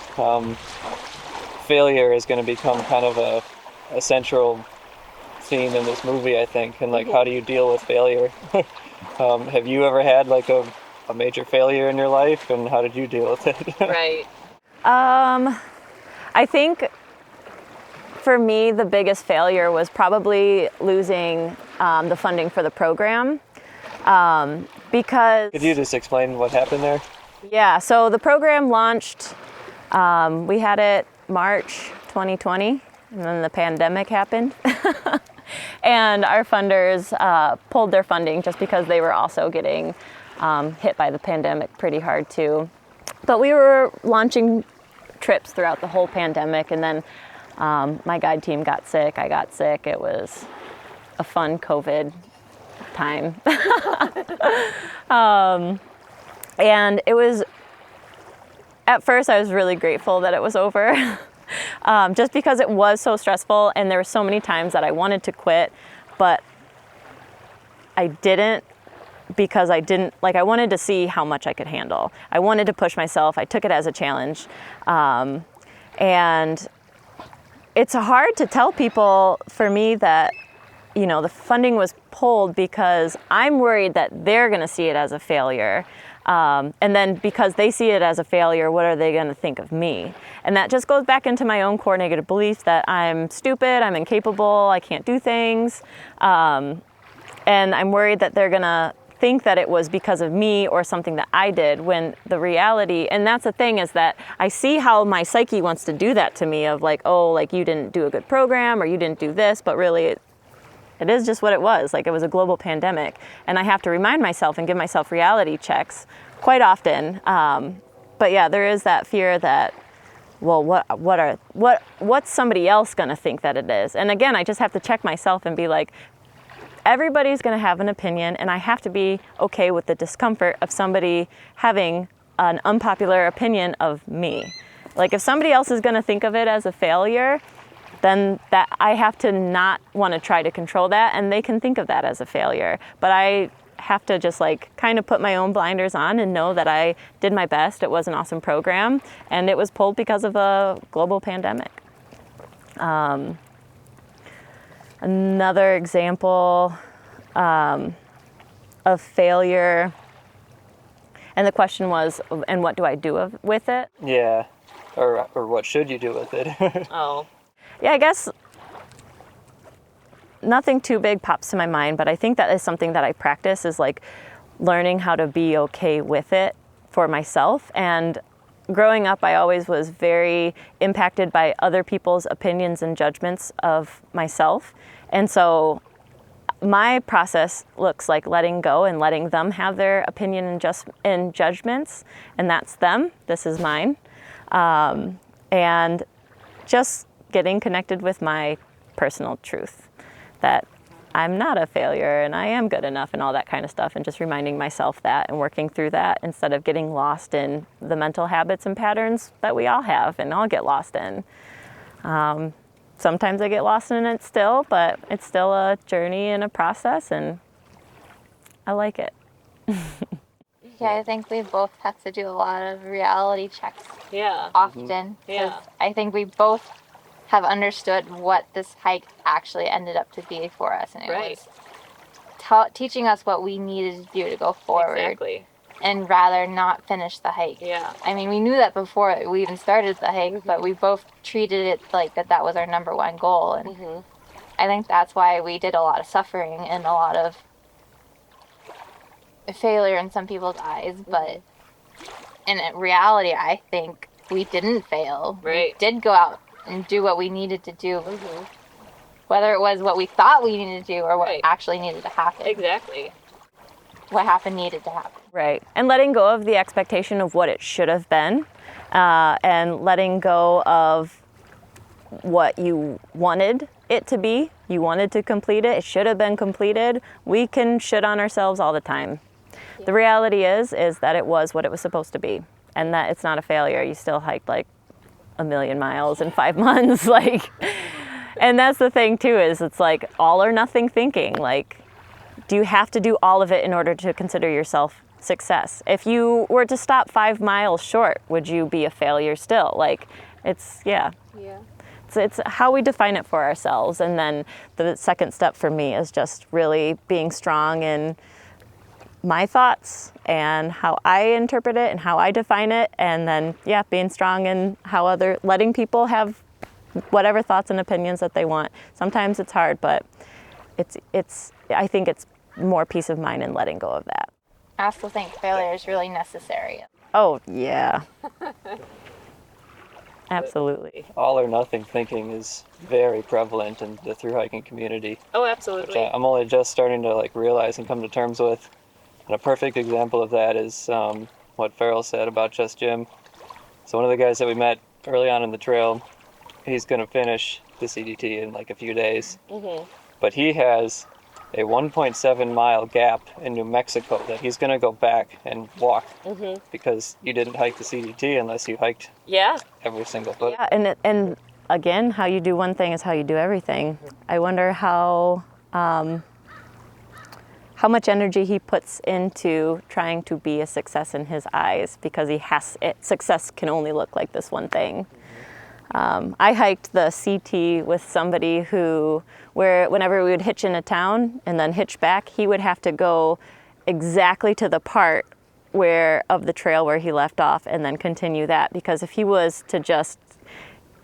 failure is going to become kind of a central theme in this movie, I think. And like, how do you deal with failure? Have you ever had like a major failure in your life, and how did you deal with it? Right. I think for me, the biggest failure was probably losing the funding for the program, because... Could you just explain what happened there? Yeah, so the program launched, we had it March 2020, and then the pandemic happened. And our funders pulled their funding just because they were also getting hit by the pandemic pretty hard too. But we were launching trips throughout the whole pandemic, and then my guide team got sick, I got sick. It was a fun COVID time. And it was, at first I was really grateful that it was over, just because it was so stressful, and there were so many times that I wanted to quit, but I didn't because I didn't, like, I wanted to see how much I could handle. I wanted to push myself. I took it as a challenge. And it's hard to tell people, for me, that, you know, the funding was pulled because I'm worried that they're going to see it as a failure. And then because they see it as a failure, what are they going to think of me? And that just goes back into my own core negative beliefs that I'm stupid, I'm incapable, I can't do things. And I'm worried that they're going to think that it was because of me or something that I did, when the reality, and that's the thing, is that I see how my psyche wants to do that to me, of like, oh, like, you didn't do a good program or you didn't do this, but really it is just what it was. Like, it was a global pandemic, and I have to remind myself and give myself reality checks quite often. But yeah, there is that fear that, well, what's somebody else going to think that it is? And again, I just have to check myself and be like, everybody's going to have an opinion, and I have to be okay with the discomfort of somebody having an unpopular opinion of me. Like, if somebody else is going to think of it as a failure, then that I have to not want to try to control that, and they can think of that as a failure. But I have to just, like, kind of put my own blinders on and know that I did my best. It was an awesome program, and it was pulled because of a global pandemic. Another example of failure, and the question was, and what do I do with it? Yeah, or what should you do with it? Oh. Yeah, I guess nothing too big pops to my mind, but I think that is something that I practice, is like learning how to be okay with it for myself. And growing up, I always was very impacted by other people's opinions and judgments of myself. And so my process looks like letting go and letting them have their opinion and judgments, and that's them. This is mine. And just getting connected with my personal truth, that I'm not a failure and I am good enough and all that kind of stuff, and just reminding myself that and working through that instead of getting lost in the mental habits and patterns that we all have and all get lost in. Sometimes I get lost in it still, but it's still a journey and a process, and I like it. Yeah, I think we both have to do a lot of reality checks Yeah. often. Yeah. 'Cause I think we both have understood what this hike actually ended up to be for us, and it Right. was teaching us what we needed to do to go forward. Exactly. And rather not finish the hike. Yeah. I mean, we knew that before we even started the hike, but we both treated it like that was our number one goal. And I think that's why we did a lot of suffering and a lot of failure in some people's eyes. But in reality, I think we didn't fail. Right. We did go out and do what we needed to do. Whether it was what we thought we needed to do or what Right. actually needed to happen. Exactly. What happened needed to happen. Right. And letting go of the expectation of what it should have been, and letting go of what you wanted it to be. You wanted to complete it. It should have been completed. We can shit on ourselves all the time. Yeah. The reality is that it was what it was supposed to be, and that it's not a failure. You still hiked like 1,000,000 miles in 5 months. Like, and that's the thing too, is it's like all or nothing thinking. Like, do you have to do all of it in order to consider yourself success? If you were to stop 5 miles short, would you be a failure still? Like, it's, yeah. Yeah. It's how we define it for ourselves. And then the second step for me is just really being strong in my thoughts and how I interpret it and how I define it. And then, yeah, being strong in how letting people have whatever thoughts and opinions that they want. Sometimes it's hard, but I think it's more peace of mind in letting go of that. I also think failure is really necessary. Oh, yeah. Absolutely. All or nothing thinking is very prevalent in the thru hiking community. Oh, Which absolutely. I'm only just starting to like realize and come to terms with. And a perfect example of that is what Farrell said about Just Jim. So one of the guys that we met early on in the trail, he's going to finish the CDT in like a few days. But he has a 1.7 mile gap in New Mexico that he's going to go back and walk because you didn't hike the CDT unless you hiked every single foot. Yeah, and again, how you do one thing is how you do everything. I wonder how how much energy he puts into trying to be a success in his eyes, because success can only look like this one thing. I hiked the CT with somebody where whenever we would hitch in a town and then hitch back, he would have to go exactly to the part of the trail where he left off and then continue that, because if he was to just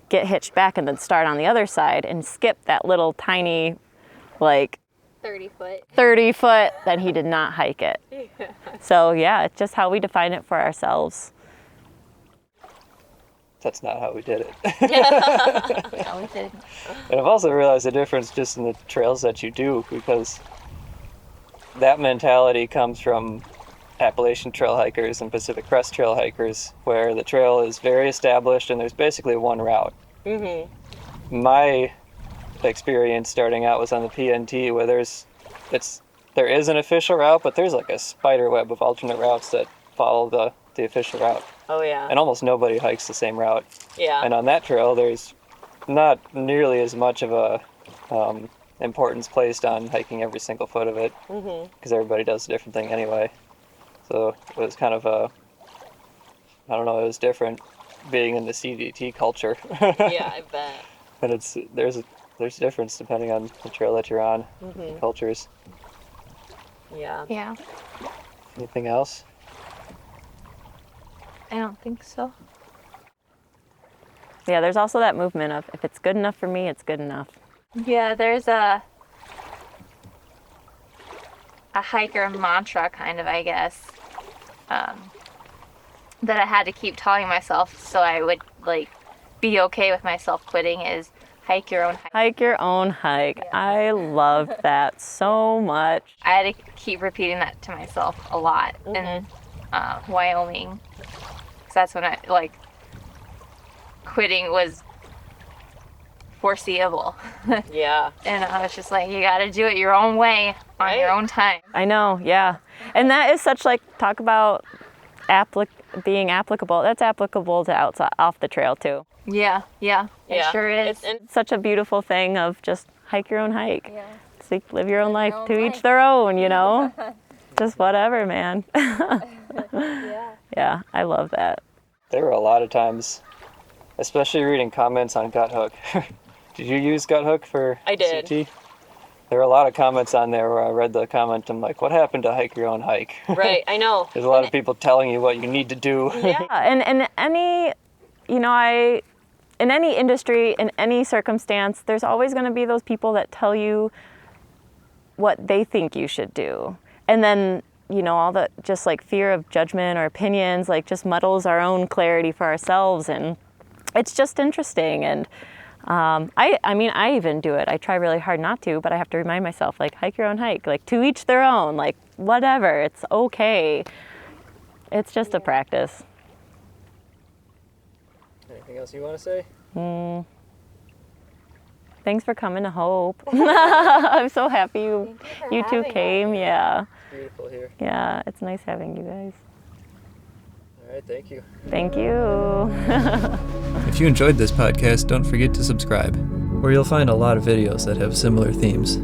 get hitched back and then start on the other side and skip that little tiny, like 30 foot, then he did not hike it. Yeah. So yeah, it's just how we define it for ourselves. That's not how we did it. No, we didn't. And I've also realized the difference just in the trails that you do, because that mentality comes from Appalachian trail hikers and Pacific Crest trail hikers, where the trail is very established and there's basically one route. Mm-hmm. My experience starting out was on the PNT, where there is an official route, but there's like a spider web of alternate routes that follow the official route. Oh yeah. And almost nobody hikes the same route. Yeah. And on that trail, there's not nearly as much of a importance placed on hiking every single foot of it, because everybody does a different thing anyway. So it was kind of it was different being in the CDT culture. Yeah, I bet. And there's a difference depending on the trail that you're on, the cultures. Yeah. Yeah. Anything else? I don't think so. Yeah, there's also that movement of, if it's good enough for me, it's good enough. Yeah, there's a hiker mantra, kind of, I guess, that I had to keep telling myself so I would be okay with myself quitting, is hike your own hike. Hike your own hike. Yeah. I loved that so much. I had to keep repeating that to myself a lot in Wyoming, because that's when I quitting was foreseeable. Yeah. And I was just like, you got to do it your own way on your own time. I know, yeah. And that is such, talk about being applicable. That's applicable to off the trail too. Yeah, it sure is. It's such a beautiful thing of just hike your own hike. Yeah. Just live your own life, to each their own, just whatever, man. Yeah, I love that. There were a lot of times, especially reading comments on Guthook. Did you use Guthook for I did. CT? There were a lot of comments on there where I read the comment, I'm like, what happened to hike your own hike? Right, I know. There's a lot of people telling you what you need to do. Yeah, and any, in any industry, in any circumstance, there's always going to be those people that tell you what they think you should do. And then, all the just fear of judgment or opinions, just muddles our own clarity for ourselves. And it's just interesting. And I even do it. I try really hard not to, but I have to remind myself, hike your own hike, to each their own, whatever, it's okay. It's just a practice. Anything else you want to say? Thanks for coming to Hope. I'm so happy you two came. Yeah. It's beautiful here. Yeah, it's nice having you guys. All right, thank you. Thank you. If you enjoyed this podcast, don't forget to subscribe, where you'll find a lot of videos that have similar themes.